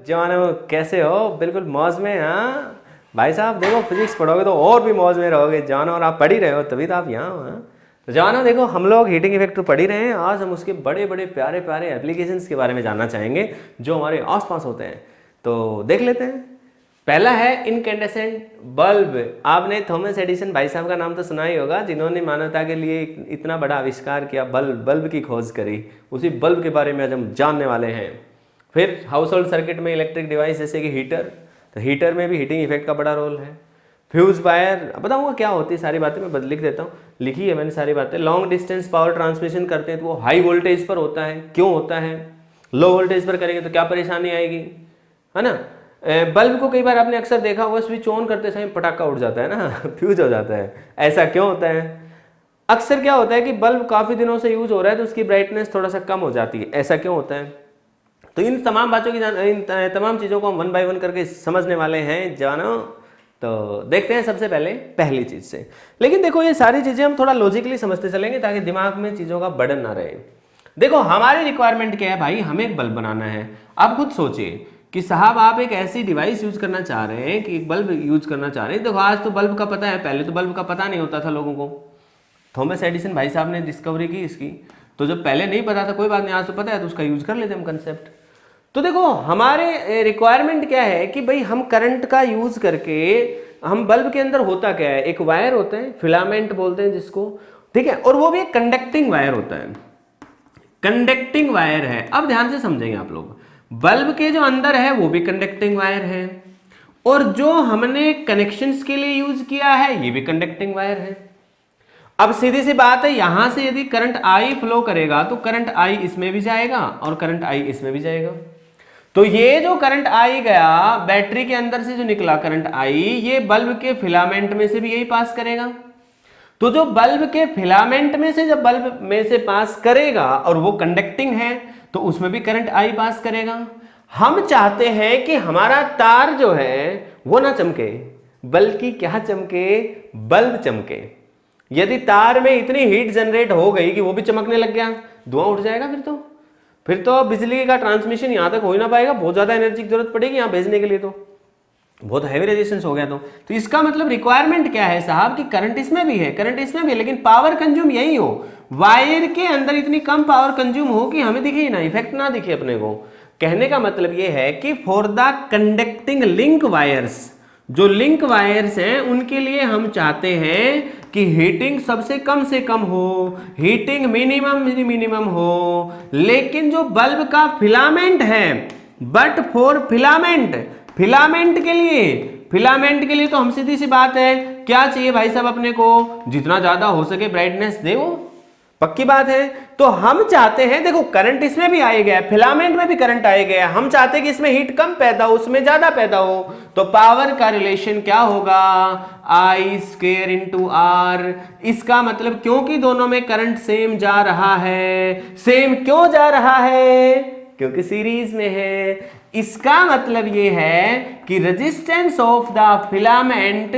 जवानों कैसे हो? बिल्कुल मौज में। हाँ भाई साहब देखो, फिजिक्स पढ़ोगे तो और भी मौज में रहोगे जवानों, और आप पढ़ ही रहे हो तभी तो आप यहाँ हो। हाँ? तो जवानों देखो, हम लोग हीटिंग इफेक्ट तो पढ़ ही रहे हैं। आज हम उसके बड़े बड़े प्यारे प्यारे एप्लीकेशंस के बारे में जानना चाहेंगे जो हमारे आसपास होते हैं। तो देख लेते हैं। पहला है इनकैंडेसेंट बल्ब। आपने थॉमस एडिसन भाई साहब का नाम तो सुना ही होगा, जिन्होंने मानवता के लिए इतना बड़ा आविष्कार किया, बल्ब की खोज करी। उसी बल्ब के बारे में आज हम जानने वाले हैं। फिर हाउस होल्ड सर्किट में इलेक्ट्रिक डिवाइस जैसे कि हीटर, तो हीटर में भी हीटिंग इफेक्ट का बड़ा रोल है। फ्यूज वायर बताऊंगा क्या होती है, सारी बातें मैं लिख देता हूँ, लिखी है मैंने सारी बातें। लॉन्ग डिस्टेंस पावर ट्रांसमिशन करते हैं तो वो हाई वोल्टेज पर होता है, क्यों होता है? लो वोल्टेज पर करेंगे तो क्या परेशानी आएगी, है ना। बल्ब को कई बार आपने अक्सर देखा होगा, स्विच ऑन करते समय पटाखा उड़ जाता है ना, फ्यूज हो जाता है। ऐसा क्यों होता है? अक्सर क्या होता है कि बल्ब काफ़ी दिनों से यूज हो रहा है तो उसकी ब्राइटनेस थोड़ा सा कम हो जाती है, ऐसा क्यों होता है? तो इन तमाम बातों की इन तमाम चीज़ों को हम वन बाय वन करके समझने वाले हैं जानो। तो देखते हैं सबसे पहले पहली चीज़ से। लेकिन देखो, ये सारी चीज़ें हम थोड़ा लॉजिकली समझते चलेंगे ताकि दिमाग में चीज़ों का बर्डन ना रहे। देखो, हमारी रिक्वायरमेंट क्या है भाई? हमें एक बल्ब बनाना है। आप खुद सोचिए कि साहब आप एक ऐसी डिवाइस यूज करना चाह रहे हैं कि एक बल्ब यूज करना चाह रहे हैं। देखो, आज तो बल्ब का पता है, पहले तो बल्ब का पता नहीं होता था लोगों को। थॉमस एडिसन भाई साहब ने डिस्कवरी की इसकी, तो जब पहले नहीं पता था कोई बात नहीं, आज तो पता है तो उसका यूज कर लेते हम कंसेप्ट। तो देखो, हमारे रिक्वायरमेंट क्या है कि भाई हम करंट का यूज करके, हम बल्ब के अंदर होता क्या है, एक वायर होता है, फिलामेंट बोलते हैं जिसको, ठीक है, और वो भी एक कंडक्टिंग वायर होता है, कंडक्टिंग वायर है। अब ध्यान से समझेंगे आप लोग, बल्ब के जो अंदर है वो भी कंडक्टिंग वायर है, और जो हमने कनेक्शंस के लिए यूज किया है ये भी कंडक्टिंग वायर है। अब सीधी सी बात है, यहां से यदि करंट आई फ्लो करेगा तो करंट आई इसमें भी जाएगा और करंट आई इसमें भी जाएगा। तो ये जो करंट आई गया बैटरी के अंदर से, जो निकला करंट आई, ये बल्ब के फिलामेंट में से भी यही पास करेगा। तो जो बल्ब के फिलामेंट में से जब बल्ब में से पास करेगा और वो कंडक्टिंग है तो उसमें भी करंट आई पास करेगा। हम चाहते हैं कि हमारा तार जो है वो ना चमके, बल्कि क्या चमके? बल्ब चमके। यदि तार में इतनी हीट जनरेट हो गई कि वो भी चमकने लग गया, धुआं उठ जाएगा। फिर तो बिजली का ट्रांसमिशन यहां तक हो ही ना पाएगा, बहुत ज्यादा एनर्जी की जरूरत पड़ेगी यहां भेजने के लिए, तो बहुत हैवी रेजिस्टेंस हो गया। तो इसका मतलब रिक्वायरमेंट क्या है साहब कि करंट इसमें भी है, करंट इसमें भी है, लेकिन पावर कंज्यूम यही हो, वायर के अंदर इतनी कम पावर कंज्यूम हो कि हमें दिखे ही ना, इफेक्ट ना दिखे अपने को। कहने का मतलब यह है कि for the conducting link wires, जो लिंक वायर्स हैं उनके लिए हम चाहते हैं कि हीटिंग सबसे कम से कम हो, हीटिंग मिनिमम हो। लेकिन जो बल्ब का फिलामेंट है, बट फॉर फिलामेंट के लिए तो हम सीधी सी बात है, क्या चाहिए भाई साहब अपने को? जितना ज्यादा हो सके ब्राइटनेस दे, वो पक्की बात है। तो हम चाहते हैं, देखो करंट इसमें भी आए गया, फिलामेंट में भी करंट आए गया, हम चाहते हैं कि इसमें हीट कम पैदा हो, उसमें ज्यादा पैदा हो। तो पावर का रिलेशन क्या होगा? आई स्क्वायर इंटू आर। इसका मतलब क्योंकि दोनों में करंट सेम जा रहा है, सेम क्यों जा रहा है? क्योंकि सीरीज में है। इसका मतलब यह है कि resistance of the filament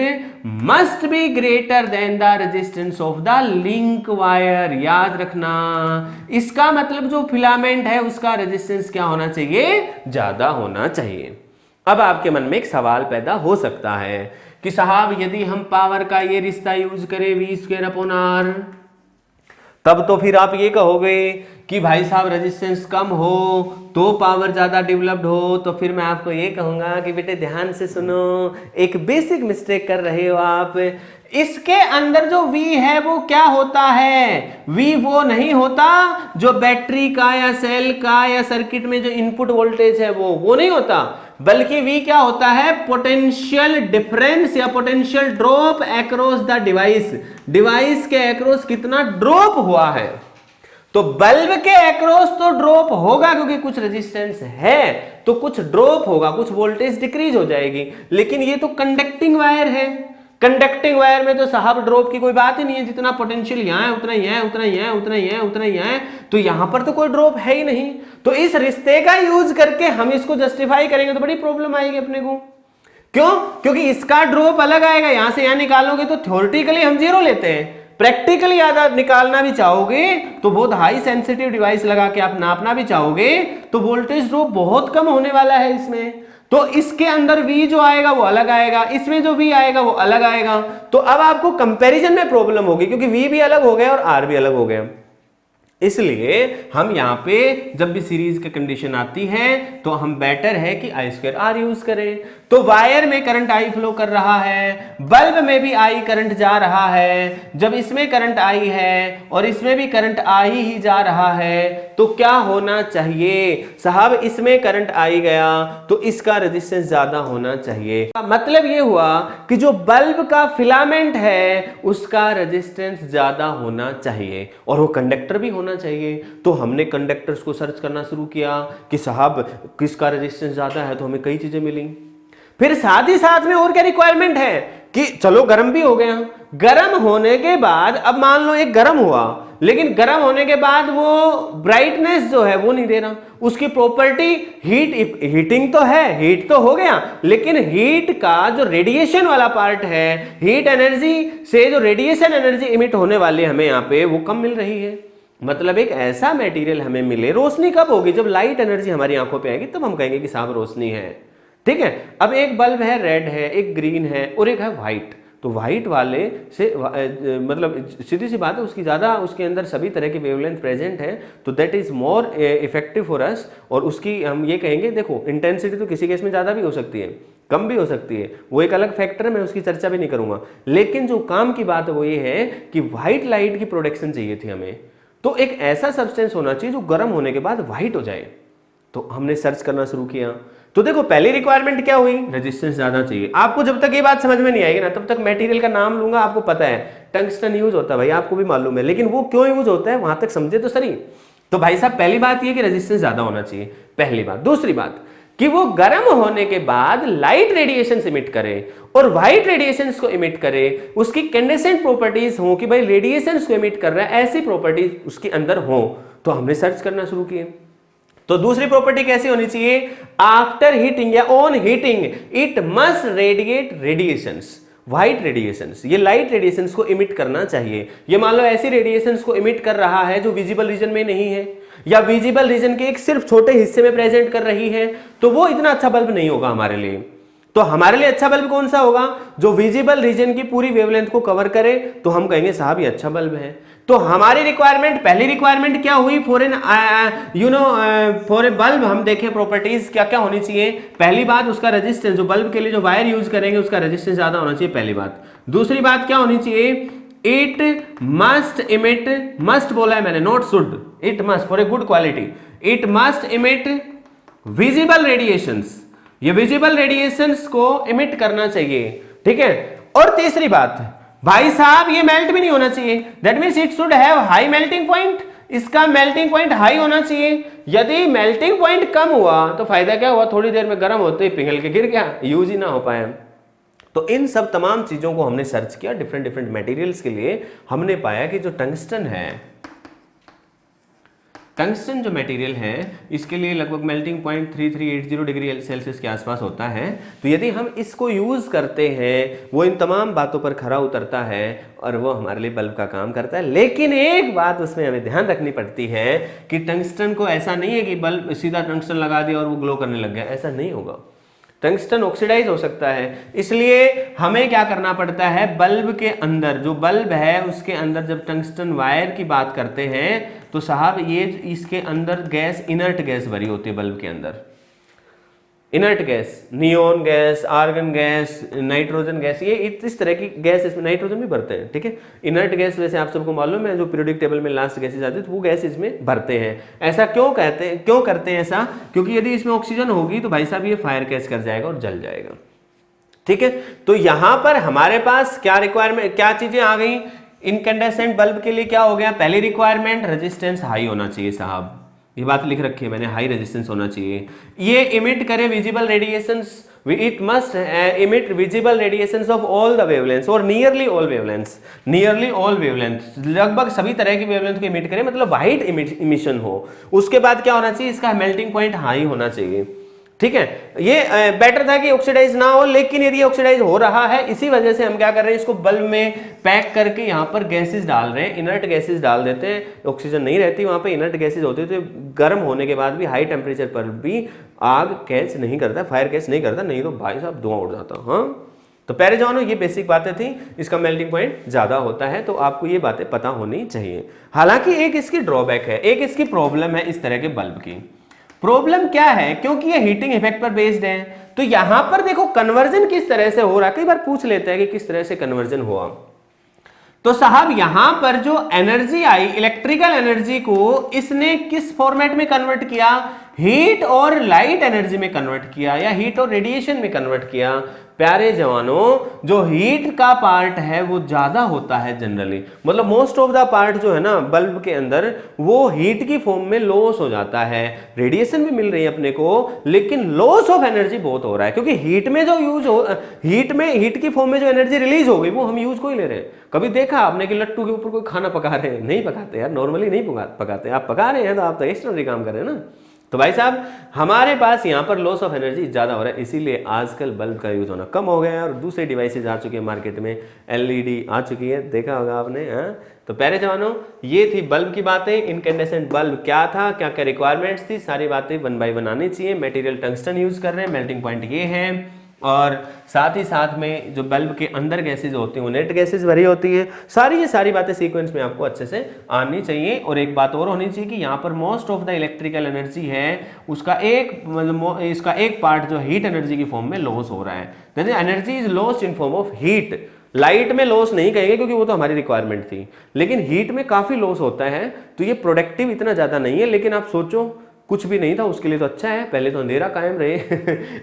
must be greater than the resistance of the link wire. याद रखना, इसका मतलब जो फिलामेंट है उसका रेजिस्टेंस क्या होना चाहिए? ज्यादा होना चाहिए। अब आपके मन में एक सवाल पैदा हो सकता है कि साहब यदि हम पावर का ये रिश्ता यूज करें V स्क्वायर अपॉन R, तब तो फिर आप ये कहोगे कि भाई साहब रेजिस्टेंस कम हो तो पावर ज्यादा डेवलप्ड हो। तो फिर मैं आपको ये कहूंगा कि बेटे ध्यान से सुनो, एक बेसिक मिस्टेक कर रहे हो आप। इसके अंदर जो V है वो क्या होता है? V वो नहीं होता जो बैटरी का या सेल का या सर्किट में जो इनपुट वोल्टेज है वो नहीं होता, बल्कि V क्या होता है? पोटेंशियल डिफरेंस या potential drop across the device के अक्रॉस कितना ड्रॉप हुआ है। तो बल्ब के अक्रॉस तो ड्रॉप होगा क्योंकि कुछ रेजिस्टेंस है, तो कुछ ड्रॉप होगा, कुछ वोल्टेज डिक्रीज हो जाएगी। लेकिन ये तो कंडक्टिंग वायर है, कंडक्टिंग वायर में तो साहब ड्रॉप की कोई बात ही नहीं है, जितना पोटेंशियल यहाँ है उतना ही है, उतना ही है, उतना ही है, उतना ही है, तो यहां पर तो कोई ड्रॉप है ही नहीं। तो इस रिश्ते का यूज करके हम इसको जस्टिफाई करेंगे तो बड़ी प्रॉब्लम आएगी अपने को। क्यों? क्योंकि इसका ड्रॉप अलग आएगा, यहां से यहां निकालोगे तो थ्योरेटिकली हम जीरो लेते हैं, प्रैक्टिकली आधा निकालना भी चाहोगे तो बहुत हाई सेंसिटिव डिवाइस लगा के आप नापना भी चाहोगे तो वोल्टेज ड्रॉप बहुत कम होने वाला है इसमें। तो इसके अंदर V जो आएगा वो अलग आएगा, इसमें जो V आएगा वो अलग आएगा। तो अब आपको कंपैरिजन में प्रॉब्लम होगी क्योंकि V भी अलग हो गया और R भी अलग हो गया। इसलिए हम यहां पे जब भी सीरीज की कंडीशन आती है तो हम बेटर है कि I2R यूज करें। तो वायर में करंट I फ्लो कर रहा है, बल्ब में भी I करंट जा रहा है, जब इसमें करंट I है और इसमें भी करंट I ही जा रहा है तो क्या होना चाहिए साहब, इसमें करंट I गया तो इसका रेजिस्टेंस ज्यादा होना चाहिए। मतलब ये हुआ कि जो बल्ब का फिलामेंट है उसका रेजिस्टेंस ज्यादा होना चाहिए और वो कंडक्टर भी होना चाहिए। तो हमने कंडक्टर्स को सर्च करना शुरू किया कि साहब किसका रेजिस्टेंस ज्यादा है, तो हमें कई चीजें मिली। फिर साथ ही साथ में और क्या रिक्वायरमेंट है कि चलो गर्म भी हो गया, गर्म होने के बाद अब मान लो एक गर्म हुआ लेकिन गर्म होने के बाद वो ब्राइटनेस जो है वो नहीं दे रहा, उसकी प्रॉपर्टी हीटिंग तो है, हीट तो हो गया लेकिन हीट का जो रेडिएशन वाला पार्ट है, हीट एनर्जी से जो रेडिएशन एनर्जी इमिट होने वाली हमें यहाँ पे वो कम मिल रही है। मतलब एक ऐसा मटेरियल हमें मिले, रोशनी कब होगी जब लाइट एनर्जी हमारी आंखों पे आएगी तब हम कहेंगे कि साहब रोशनी है, ठीक है। अब एक बल्ब है रेड है, एक ग्रीन है और एक है व्हाइट, तो व्हाइट वाले से मतलब सीधी सी बात है उसकी ज़्यादा उसके अंदर सभी तरह की वेवलेंथ प्रेजेंट है तो that is more effective for us. और उसकी हम ये कहेंगे देखो इंटेंसिटी तो किसी केस में ज़्यादा भी हो सकती है, कम भी हो सकती है, वो एक अलग फैक्टर है, मैं उसकी चर्चा भी नहीं करूँगा। लेकिन जो काम की बात है वो ये है कि व्हाइट लाइट की प्रोडक्शन चाहिए थी हमें, तो एक ऐसा सब्सटेंस होना चाहिए जो गर्म होने के बाद व्हाइट हो जाए। तो हमने सर्च करना शुरू किया तो देखो पहली रिक्वायरमेंट क्या हुई, रेजिस्टेंस ज्यादा चाहिए। आपको जब तक ये बात समझ में नहीं आएगी ना तब तक मटेरियल का नाम लूंगा, आपको पता है टंगस्टन यूज होता है भाई, आपको भी मालूम है, लेकिन वो क्यों यूज होता है वहां तक समझे तो सही। तो भाई साहब पहली बात ये कि रेजिस्टेंस ज्यादा होना चाहिए, पहली बात। दूसरी बात कि वो गर्म होने के बाद लाइट रेडिएशन इमिट करे और व्हाइट रेडिएशन को इमिट करे, उसकी कंडेंसेंट प्रॉपर्टीज हो कि भाई रेडिएशन को इमिट कर रहा है, ऐसी प्रॉपर्टीज उसके अंदर हो। तो हमने सर्च करना शुरू किए। तो दूसरी प्रॉपर्टी कैसी होनी चाहिए, आफ्टर हीटिंग या on heating it must radiate radiations, white radiations, ये लाइट रेडिएशंस को इमिट करना चाहिए। ये मान लो ऐसी रेडिएशंस को इमिट कर रहा है जो विजिबल रीजन में नहीं है या विजिबल रीजन के एक सिर्फ छोटे हिस्से में प्रेजेंट कर रही है, तो वो इतना अच्छा बल्ब नहीं होगा हमारे लिए। तो हमारे लिए अच्छा बल्ब कौन सा होगा, जो विजिबल रीजन की पूरी वेवलेंथ को कवर करे, तो हम कहेंगे साहब ये अच्छा बल्ब है। तो हमारी रिक्वायरमेंट, पहली रिक्वायरमेंट क्या हुई, फॉर ए बल्ब हम देखें प्रॉपर्टीज क्या क्या होनी चाहिए। पहली बात उसका रेजिस्टेंस, जो बल्ब के लिए जो वायर यूज करेंगे उसका रेजिस्टेंस ज्यादा होना चाहिए, पहली बात। दूसरी बात क्या होनी चाहिए, इट मस्ट इमिट, मस्ट बोला है मैंने not should, it must for a good quality, it must emit visible radiations, ये विजिबल रेडिएशंस को इमिट करना चाहिए, ठीक है। और तीसरी बात भाई साहब ये मेल्ट भी नहीं होना चाहिए, that means it should have high melting point, इसका मेल्टिंग पॉइंट हाई होना चाहिए। यदि मेल्टिंग पॉइंट कम हुआ तो फायदा क्या हुआ, थोड़ी देर में गर्म होते ही पिघल के गिर गया, यूज ही ना हो पाया। तो इन सब तमाम चीजों को हमने सर्च किया डिफरेंट डिफरेंट मटेरियल्स के लिए। हमने पाया कि जो टंगस्टन है, टंगस्टन जो मटेरियल है इसके लिए लगभग मेल्टिंग पॉइंट 3380 डिग्री सेल्सियस के आसपास होता है। तो यदि हम इसको यूज़ करते हैं वो इन तमाम बातों पर खरा उतरता है और वो हमारे लिए बल्ब का काम करता है। लेकिन एक बात उसमें हमें ध्यान रखनी पड़ती है कि टंगस्टन को ऐसा नहीं है कि बल्ब सीधा टंगस्टन लगा दिया और वो ग्लो करने लग गया, ऐसा नहीं होगा। टंगस्टन ऑक्सीडाइज हो सकता है, इसलिए हमें क्या करना पड़ता है, बल्ब के अंदर जो बल्ब है उसके अंदर जब टंगस्टन वायर की बात करते हैं तो साहब ये इसके अंदर गैस, इनर्ट गैस भरी होती है बल्ब के अंदर, inert gas, neon gas, argon gas, nitrogen gas, ये इस तरह की गैस, इसमें नाइट्रोजन भी भरते हैं, ठीक है। इनर्ट गैस वैसे आप सबको मालूम है जो पीरियोडिक टेबल में लास्ट गैसेज आती है वो गैस इसमें भरते हैं। ऐसा क्यों कहते हैं, क्यों करते हैं ऐसा, क्योंकि यदि इसमें ऑक्सीजन होगी तो भाई साहब ये फायर कैच कर जाएगा और जल जाएगा, ठीक है। तो यहां पर हमारे पास क्या रिक्वायरमेंट, क्या चीजें आ गई, इनकैंडेसेंट बल्ब के लिए क्या हो गया, पहली रिक्वायरमेंट रेजिस्टेंस हाई होना चाहिए साहब, ये बात लिख रखी है मैंने, हाई रेजिस्टेंस होना चाहिए। ये इमिट करे visible radiations, it must emit visible radiations of all the wavelengths और nearly all wavelengths, nearly all wavelengths, लगभग सभी तरह की वेवलेंथ को इमिट करे, मतलब वाइड इमिशन हो। उसके बाद क्या होना चाहिए, इसका मेल्टिंग पॉइंट हाई होना चाहिए, ठीक है, ये बेटर था कि ऑक्सीडाइज ना हो, लेकिन यदि ऑक्सीडाइज हो रहा है, इसी वजह से हम क्या कर रहे हैं, इसको बल्ब में पैक करके यहाँ पर गैसेस डाल रहे हैं, इनर्ट गैसेस डाल देते हैं, ऑक्सीजन नहीं रहती वहाँ पे, इनर्ट गैसेस होती है, तो गर्म होने के बाद भी हाई टेम्परेचर पर भी आग कैच नहीं करता, फायर कैच नहीं करता, नहीं तो भाई साहब धुआं उड़ जाता। हाँ, तो प्यारे जवानों ये बेसिक बातें थी, इसका मेल्टिंग पॉइंट ज़्यादा होता है, तो आपको ये बातें पता होनी चाहिए। हालांकि एक इसकी ड्रॉबैक है, एक इसकी प्रॉब्लम है इस तरह के बल्ब की। प्रॉब्लम क्या है, क्योंकि ये हीटिंग इफेक्ट पर बेस्ड है, तो यहां पर देखो कन्वर्जन किस तरह से हो रहा है, कई बार पूछ लेते हैं कि किस तरह से कन्वर्जन हुआ। तो साहब यहां पर जो एनर्जी आई, इलेक्ट्रिकल एनर्जी को इसने किस फॉर्मेट में कन्वर्ट किया, हीट और लाइट एनर्जी में कन्वर्ट किया, या हीट और रेडिएशन में कन्वर्ट किया। प्यारे जवानों, जो हीट का पार्ट है वो ज्यादा होता है जनरली, मतलब मोस्ट ऑफ द पार्ट जो है ना बल्ब के अंदर, वो हीट की फॉर्म में लॉस हो जाता है। रेडिएशन भी मिल रही है अपने को, लेकिन लॉस ऑफ एनर्जी बहुत हो रहा है, क्योंकि हीट में जो यूज हो, हीट की फॉर्म में जो एनर्जी रिलीज हो गई वो हम यूज को ही ले रहे हैं। कभी देखा आपने कि लट्टू के ऊपर कोई खाना पका रहे हैं? नहीं पकाते यार, नॉर्मली नहीं पकाते। आप पका रहे हैं तो आप तो एक्स्ट्रा काम कर रहे हैं ना। तो भाई साहब हमारे पास यहाँ पर लॉस ऑफ एनर्जी ज़्यादा हो रहा है, इसीलिए आजकल बल्ब का यूज होना कम हो गया है और दूसरे डिवाइसेज आ चुके हैं मार्केट में, एलईडी आ चुकी है, देखा होगा आपने। हाँ, तो प्यारे जवानों ये थी बल्ब की बातें। इनकैंडेसेंट बल्ब क्या था, क्या क्या रिक्वायरमेंट्स थी, सारी बातें 1 बाय 1 आनी चाहिए। मटेरियल टंगस्टन यूज कर रहे हैं, मेल्टिंग पॉइंट ये है, और साथ ही साथ में जो बल्ब के अंदर गैसेज होती हैं वो नेट गैसेज भरी होती हैं। ये सारी बातें सीक्वेंस में आपको अच्छे से आनी चाहिए। और एक बात और होनी चाहिए कि यहाँ पर most of the electrical energy है उसका इसका एक पार्ट जो हीट एनर्जी की फॉर्म में लॉस हो रहा है। That is energy is lost in form of heat. Light में लॉस नहीं कहेंगे क्योंकि वो तो हमारी रिक्वायरमेंट थी, लेकिन हीट में काफी लॉस होता है, तो ये प्रोडक्टिव इतना ज्यादा नहीं है। लेकिन आप सोचो कुछ भी नहीं था उसके लिए तो अच्छा है, पहले तो अंधेरा कायम रहे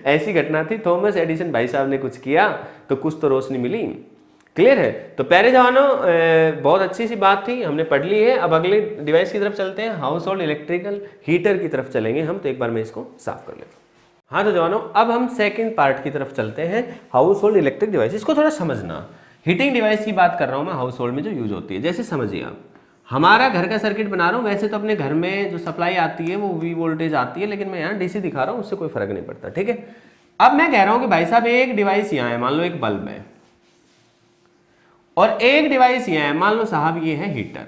ऐसी घटना थी। थॉमस एडिसन भाई साहब ने कुछ किया तो कुछ तो रोशनी मिली। क्लियर है? तो प्यारे जवानों बहुत अच्छी सी बात थी, हमने पढ़ ली है। अब अगले डिवाइस की तरफ चलते हैं, हाउस होल्ड इलेक्ट्रिकल हीटर की तरफ चलेंगे हम। तो एक बार मैं इसको साफ कर लेता हूँ। हाँ तो जवानों अब हम सेकेंड पार्ट की तरफ चलते हैं, हाउस होल्ड इलेक्ट्रिक डिवाइस। इसको थोड़ा समझना, हीटिंग डिवाइस की बात कर रहा हूँ मैं, हाउस होल्ड में जो यूज होती है। जैसे समझिए आप, हमारा घर का सर्किट बना रहा हूँ, वैसे तो अपने घर में जो सप्लाई आती है वो वी वोल्टेज आती है, लेकिन मैं यहाँ डीसी दिखा रहा हूँ, उससे कोई फर्क नहीं पड़ता। ठीक है, अब मैं कह रहा हूँ कि भाई साहब एक डिवाइस यहाँ है, मान लो एक बल्ब है, और एक डिवाइस यहाँ है, मान लो साहब ये है हीटर।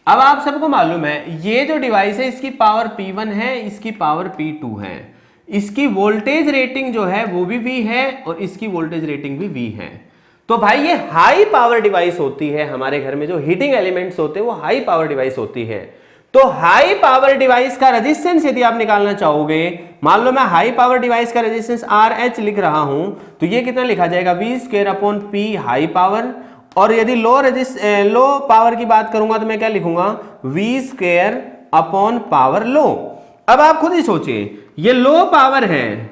अब आप सबको मालूम है ये जो डिवाइस है इसकी पावर P1 है, इसकी पावर P2 है, इसकी वोल्टेज रेटिंग जो है वो भी V है और इसकी वोल्टेज रेटिंग भी V है। तो भाई ये हाई पावर डिवाइस होती है, हमारे घर में जो हीटिंग एलिमेंट्स होते हैं वो हाई पावर डिवाइस होती है। तो हाई पावर डिवाइस का रेजिस्टेंस यदि आप निकालना चाहोगे, मान लो मैं हाई पावर डिवाइस का रेजिस्टेंस RH लिख रहा हूं, तो ये कितना लिखा जाएगा, V²/P हाई पावर। और यदि लो पावर की बात करूंगा तो मैं क्या लिखूंगा, V²/पावर लो। अब आप खुद ही सोचिए, ये लो पावर है,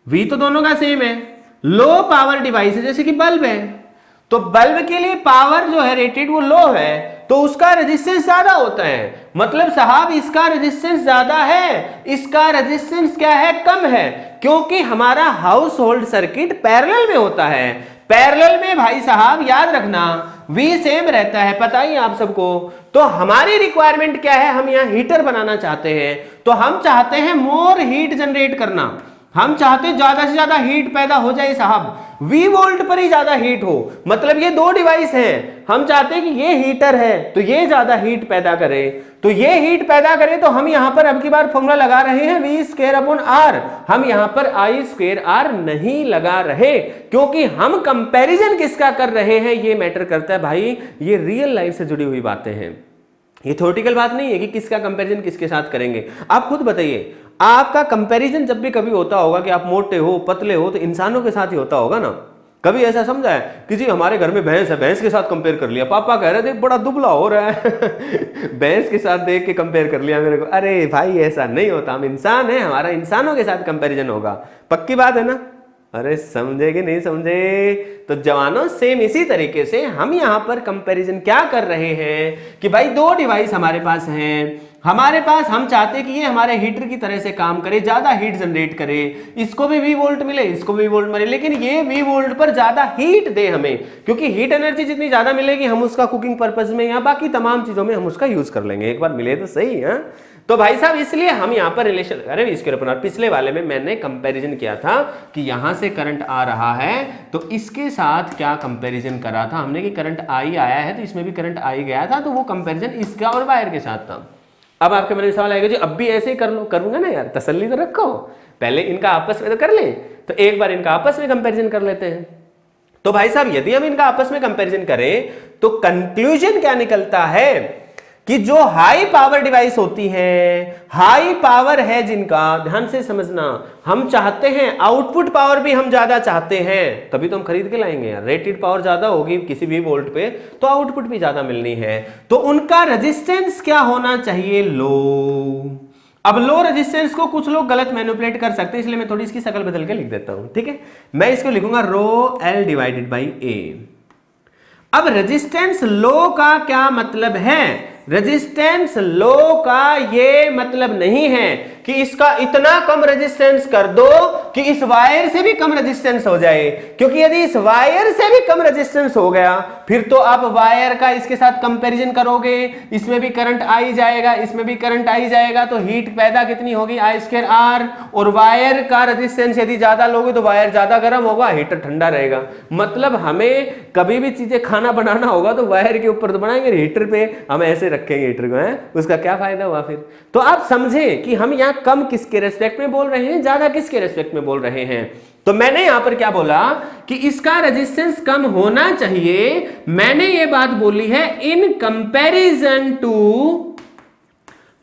V तो दोनों का सेम है, लो पावर डिवाइस है जैसे कि बल्ब है, तो बल्ब के लिए पावर जो है रेटेड वो लो है, तो उसका रेजिस्टेंस ज्यादा होता है। मतलब साहब इसका रेजिस्टेंस ज्यादा है, इसका रेजिस्टेंस क्या है, कम है, क्योंकि हमारा हाउस होल्ड सर्किट पैरेलल में होता है। पैरेलल में भाई साहब याद रखना V सेम रहता है, पता ही आप सबको। तो हमारी रिक्वायरमेंट क्या है, हम यहां हीटर बनाना चाहते हैं, तो हम चाहते हैं मोर हीट जनरेट करना, हम चाहते हैं ज्यादा से ज्यादा हीट पैदा हो जाए साहब, V वोल्ट पर ही ज्यादा हीट हो। मतलब ये दो डिवाइस हैं, हम चाहते हैं कि ये हीटर है तो ये ज्यादा हीट पैदा करे, तो ये हीट पैदा करे, तो हम यहां पर अब की बार फॉर्मूला लगा रहे हैं V²/R, हम यहां पर I²R नहीं लगा रहे, क्योंकि हम कंपैरिजन किसका कर रहे हैं ये मैटर करता है भाई। ये रियल लाइफ से जुड़ी हुई बातें हैं, ये थ्योरेटिकल बात नहीं है कि किसका कंपैरिजन किसके साथ करेंगे। आप खुद बताइए, आपका कंपैरिजन जब भी कभी होता होगा कि आप मोटे हो पतले हो, तो इंसानों के साथ ही होता होगा ना। कभी ऐसा समझा है कि जी हमारे घर में भैंस है, भैंस के साथ कंपेयर कर लिया, पापा कह रहे थे बड़ा दुबला हो रहा है भैंस के साथ देख के कंपेयर कर लिया मेरे को। अरे भाई ऐसा नहीं होता, हम इंसान हैं, हमारा इंसानों के साथ कंपैरिजन होगा, पक्की बात है ना। अरे समझे कि नहीं समझे? तो जवानों सेम इसी तरीके से हम यहां पर कंपैरिजन क्या कर रहे हैं कि भाई दो डिवाइस हमारे पास हैं, हमारे पास हम चाहते हैं कि ये हमारे हीटर की तरह से काम करे, ज्यादा हीट जनरेट करे, इसको भी V वोल्ट मिले, इसको भी वोल्ट मिले, लेकिन ये V वोल्ट पर ज्यादा हीट दे हमें, क्योंकि हीट एनर्जी जितनी ज्यादा मिलेगी हम उसका कुकिंग पर्पज में या बाकी तमाम चीजों में हम उसका यूज कर लेंगे। एक बार मिले तो सही है। तो भाई साहब इसलिए हम यहाँ पर रिलेशन, अरे इसके ऊपर पिछले वाले में मैंने कंपैरिजन किया था कि यहां से करंट आ रहा है तो इसके साथ क्या कंपैरिजन करा था हमने कि करंट आई आया है तो इसमें भी करंट आई गया था, तो वो कंपैरिजन इसका और वायर के साथ था। अब आपके मन में सवाल आएगा जी अब भी ऐसे ही कर लो, करूंगा ना यार, तसल्ली तो रखो, पहले इनका आपस में तो कर ले, तो एक बार इनका आपस में कंपैरिजन कर लेते हैं। तो भाई साहब यदि हम इनका आपस में कंपैरिजन करें तो कंक्लूजन क्या निकलता है कि जो हाई पावर डिवाइस होती हैं, हाई पावर है जिनका, ध्यान से समझना, हम चाहते हैं आउटपुट पावर भी हम ज्यादा चाहते हैं, तभी तो हम खरीद के लाएंगे यार, रेटेड पावर ज्यादा होगी किसी भी वोल्ट पे तो आउटपुट भी ज्यादा मिलनी है, तो उनका रेजिस्टेंस क्या होना चाहिए, लो। अब लो रेजिस्टेंस को कुछ लोग गलत मैनिपुलेट कर सकते हैं, इसलिए मैं थोड़ी इसकी शक्ल बदल के लिख देता हूं, ठीक है। मैं इसको लिखूंगा रो एल डिवाइडेड बाई ए। अब रेजिस्टेंस लो का क्या मतलब है, रेजिस्टेंस लो का ये मतलब नहीं है कि इसका इतना कम रेजिस्टेंस कर दो कि इस वायर से भी कम रेजिस्टेंस हो जाए, क्योंकि यदि इस वायर से भी कम रेजिस्टेंस हो गया फिर तो आप वायर का इसके साथ कंपैरिजन करोगे, इसमें भी करंट आ ही जाएगा, इसमें भी करंट आ ही जाएगा, तो हीट पैदा कितनी होगी I स्क्वायर R, और वायर का रेजिस्टेंस यदि ज्यादा लोगे तो वायर ज्यादा गर्म होगा, हीटर ठंडा रहेगा। मतलब हमें कभी भी चीजें खाना बनाना होगा तो वायर के ऊपर तो बनाएंगे, हीटर पे हम ऐसे रखेंगे हीटर को, है उसका क्या फायदा हुआ फिर। तो आप समझे कि हम यहाँ कम किसके रेस्पेक्ट में बोल रहे हैं, ज्यादा किसके रेस्पेक्ट में बोल रहे हैं। तो मैंने यहां पर क्या बोला कि इसका रेजिस्टेंस कम होना चाहिए, मैंने ये बात बोली है in comparison to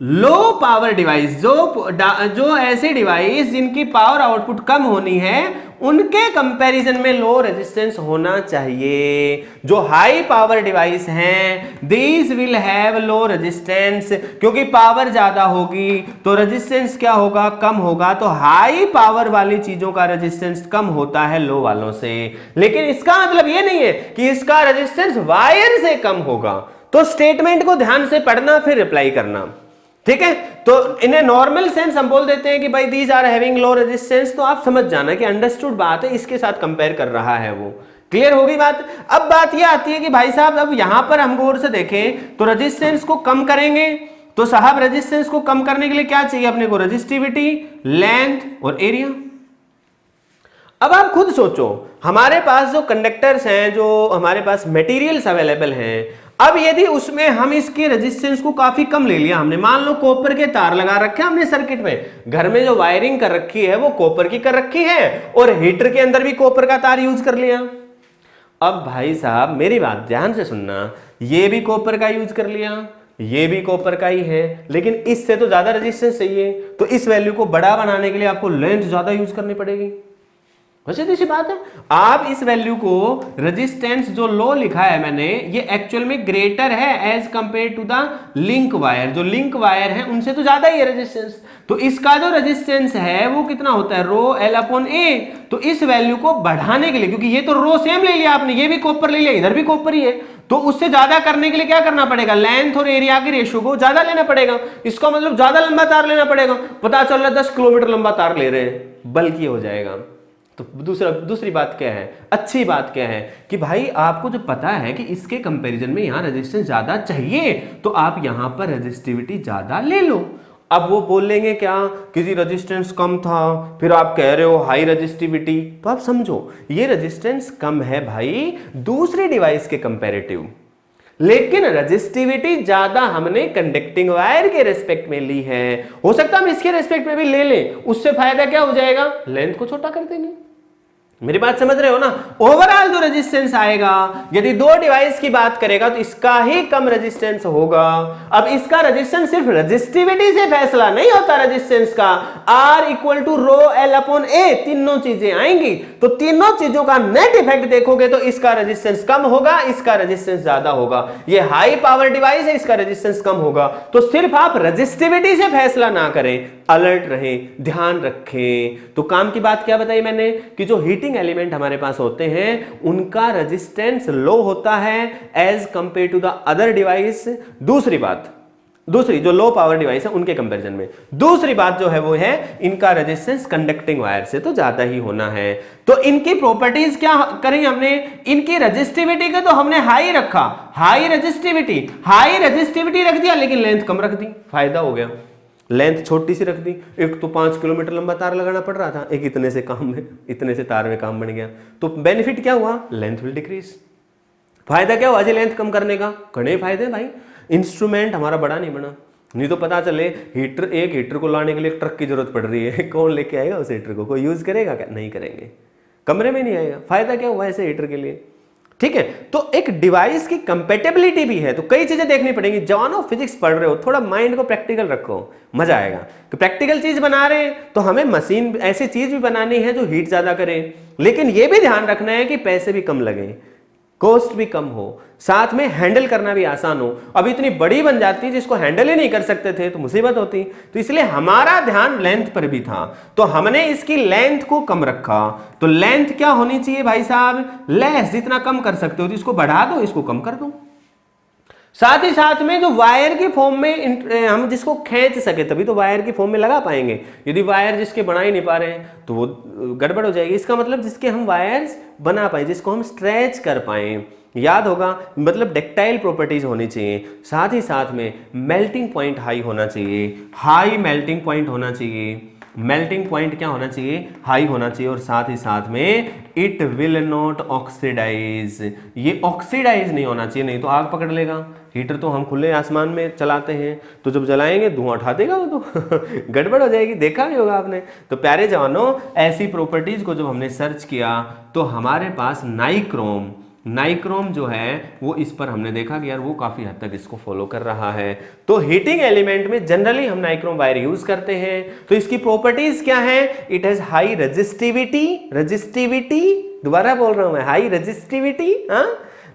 low power device, जो ऐसे डिवाइस जिनकी पावर आउटपुट कम होनी है उनके कंपैरिजन में लो रेजिस्टेंस होना चाहिए। जो हाई पावर डिवाइस हैं these will have low resistance, क्योंकि पावर ज्यादा होगी तो रेजिस्टेंस क्या होगा, कम होगा, तो हाई पावर वाली चीजों का रेजिस्टेंस कम होता है लो वालों से। लेकिन इसका मतलब ये नहीं है कि इसका रेजिस्टेंस वायर से कम होगा। तो स्टेटमेंट को ध्यान से पढ़ना फिर रिप्लाई करना, ठीक है। तो इन्हें नॉर्मल सेंस हम बोल देते हैं कि भाई these are having low resistance, तो आप समझ जाना कि अंडरस्टूड बात है, इसके साथ कंपेयर कर रहा है वो। क्लियर होगी बात। अब बात यह आती है कि भाई साहब अब यहां पर हम गौर से देखें तो रेजिस्टेंस को कम करेंगे, तो साहब रेजिस्टेंस को कम करने के लिए क्या चाहिए अपने को, रेजिस्टिविटी, लेंथ और एरिया। अब आप खुद सोचो, हमारे पास जो कंडक्टर्स हैं, जो हमारे पास मटेरियल्स अवेलेबल हैं, अब यदि उसमें हम इसके रेजिस्टेंस को काफी कम ले लिया हमने, मान लो कॉपर के तार लगा रखे हैं हमने सर्किट में, घर में जो वायरिंग कर रखी है वो कॉपर की कर रखी है और हीटर के अंदर भी कॉपर का तार यूज कर लिया। अब भाई साहब मेरी बात ध्यान से सुनना, ये भी कॉपर का यूज कर लिया, ये भी कॉपर का ही है, लेकिन इससे तो ज्यादा रेजिस्टेंस चाहिए, तो इस वैल्यू को बड़ा बनाने के लिए आपको लेंथ ज्यादा यूज करनी पड़ेगी। वैसे सी बात है, आप इस वैल्यू को रेजिस्टेंस जो लो लिखा है मैंने, ये एक्चुअल में ग्रेटर है as compare to the link wire, जो लिंक वायर है उनसे तो ज्यादा ही है रेजिस्टेंस, तो इसका जो रेजिस्टेंस है वो कितना होता है, रो एल अपॉन ए। तो इस वैल्यू को बढ़ाने के लिए, क्योंकि ये तो रो सेम ले लिया आपने, ये भी कॉपर ले लिया, इधर भी कॉपर ही है, तो उससे ज्यादा करने के लिए क्या करना पड़ेगा, लेंथ और एरिया के रेशियो को ज्यादा लेना पड़ेगा। इसका मतलब ज्यादा लंबा तार लेना पड़ेगा, पता चल रहा है 10 किलोमीटर लंबा तार ले रहे हैं, बल्कि हो जाएगा। तो दूसरी बात क्या है, अच्छी बात क्या है कि भाई आपको जो पता है कि इसके कंपैरिजन में यहाँ रेजिस्टेंस ज्यादा चाहिए, तो आप यहाँ पर रेजिस्टिविटी ज्यादा ले लो। अब वो बोलेंगे क्या कि जी रेजिस्टेंस कम था, फिर आप कह रहे हो हाई रेजिस्टिविटी, तो आप समझो ये रेजिस्टेंस कम है भाई दूसरे डिवाइस के कंपैरेटिव, लेकिन रेजिस्टिविटी ज्यादा हमने कंडक्टिंग वायर के रेस्पेक्ट में ली है। हो सकता है हम इसके रेस्पेक्ट में भी ले लें, उससे फायदा क्या हो जाएगा, लेंथ को छोटा कर देंगे। मेरी बात समझ रहे हो ना। ओवरऑल जो रेजिस्टेंस आएगा, यदि दो डिवाइस की बात करेगा तो इसका ही कम रेजिस्टेंस होगा। अब इसका रेजिस्टेंस सिर्फ रेजिस्टिविटी से फैसला नहीं होता, रेजिस्टेंस का R equal to rho L upon A, तीनों चीजें आएंगी, तो तीनों चीजों का नेट इफेक्ट देखोगे तो इसका रेजिस्टेंस कम होगा, इसका रेजिस्टेंस ज्यादा होगा। ये हाई पावर डिवाइस है, इसका रेजिस्टेंस कम होगा। तो सिर्फ आप रेजिस्टिविटी से फैसला ना करें, अलर्ट रहें, ध्यान रखें। तो काम की बात क्या बताई मैंने कि जो हीटिंग एलिमेंट हमारे पास होते हैं उनका रेजिस्टेंस लो होता है as compare to the other device. दूसरी बात, दूसरी जो लो पावर डिवाइस है उनके कंपैरिजन में। दूसरी बात जो है वो है इनका रेजिस्टेंस कंडक्टिंग वायर से तो ज्यादा ही होना है। तो इनकी प्रॉपर्टीज क्या करें हमने, इनकी रेजिस्टिविटी का तो हमने हाई रखा, हाई रेजिस्टिविटी रख दिया, लेकिन लेंथ कम रख दी, फायदा हो गया। लेंथ छोटी सी रख दी, एक तो 5 किलोमीटर लंबा तार लगाना पड़ रहा था, एक इतने से तार में काम बन गया। तो बेनिफिट क्या हुआ, लेंथ विल डिक्रीज। फायदा क्या हुआ जी लेंथ कम करने का, कड़े फायदे भाई। इंस्ट्रूमेंट हमारा बड़ा नहीं बना, नहीं तो पता चले एक हीटर को लाने के लिए ट्रक की जरूरत पड़ रही है, कौन लेके आएगा उस हीटर को, कोई यूज करेगा क्या, नहीं करेंगे, कमरे में नहीं आएगा। फायदा क्या हुआ ऐसे हीटर के लिए, ठीक है। तो एक डिवाइस की कंपेटेबिलिटी भी है, तो कई चीजें देखनी पड़ेंगी। जवानों फिजिक्स पढ़ रहे हो, थोड़ा माइंड को प्रैक्टिकल रखो, मजा आएगा। कि प्रैक्टिकल चीज बना रहे हैं तो हमें मशीन ऐसी चीज भी बनानी है जो हीट ज्यादा करे, लेकिन यह भी ध्यान रखना है कि पैसे भी कम लगे, कॉस्ट भी कम हो, साथ में हैंडल करना भी आसान हो। अब इतनी बड़ी बन जाती जिसको हैंडल ही नहीं कर सकते थे तो मुसीबत होती। तो इसलिए हमारा ध्यान लेंथ पर भी था, तो हमने इसकी लेंथ को कम रखा। तो लेंथ क्या होनी चाहिए भाई साहब, लेस, जितना कम कर सकते हो तो इसको बढ़ा दो, इसको कम कर दो। साथ ही साथ में जो वायर की फॉर्म में हम जिसको खींच सके तभी तो वायर की फॉर्म में लगा पाएंगे। यदि वायर जिसके बना ही नहीं पा रहे हैं तो वो गड़बड़ हो जाएगी। इसका मतलब जिसके हम वायर्स बना पाए, जिसको हम स्ट्रेच कर पाए, याद होगा, मतलब डक्टाइल प्रॉपर्टीज होनी चाहिए। साथ ही साथ में मेल्टिंग पॉइंट हाई होना चाहिए, हाई मेल्टिंग पॉइंट होना चाहिए। मेल्टिंग पॉइंट क्या होना चाहिए, हाई होना चाहिए। और साथ ही साथ में इट विल नॉट ऑक्सीडाइज, ये ऑक्सीडाइज नहीं होना चाहिए, नहीं तो आग पकड़ लेगा। हीटर तो हम खुले आसमान में चलाते हैं, तो जब जलाएंगे धुआं उठा देगा वो तो गड़बड़ हो जाएगी, देखा भी होगा आपने। तो प्यारे जवानों, ऐसी प्रॉपर्टीज को जब हमने सर्च किया तो हमारे पास नाइक्रोम जो है वो इस पर हमने देखा कि यार वो काफी हद तक इसको फॉलो कर रहा है। तो हीटिंग एलिमेंट में जनरली हम नाइक्रोम वायर यूज करते हैं। तो इसकी प्रॉपर्टीज क्या है, इट हैज हाई रेजिस्टिविटी, दोबारा बोल रहा हूं मैं, हाई रेजिस्टिविटी।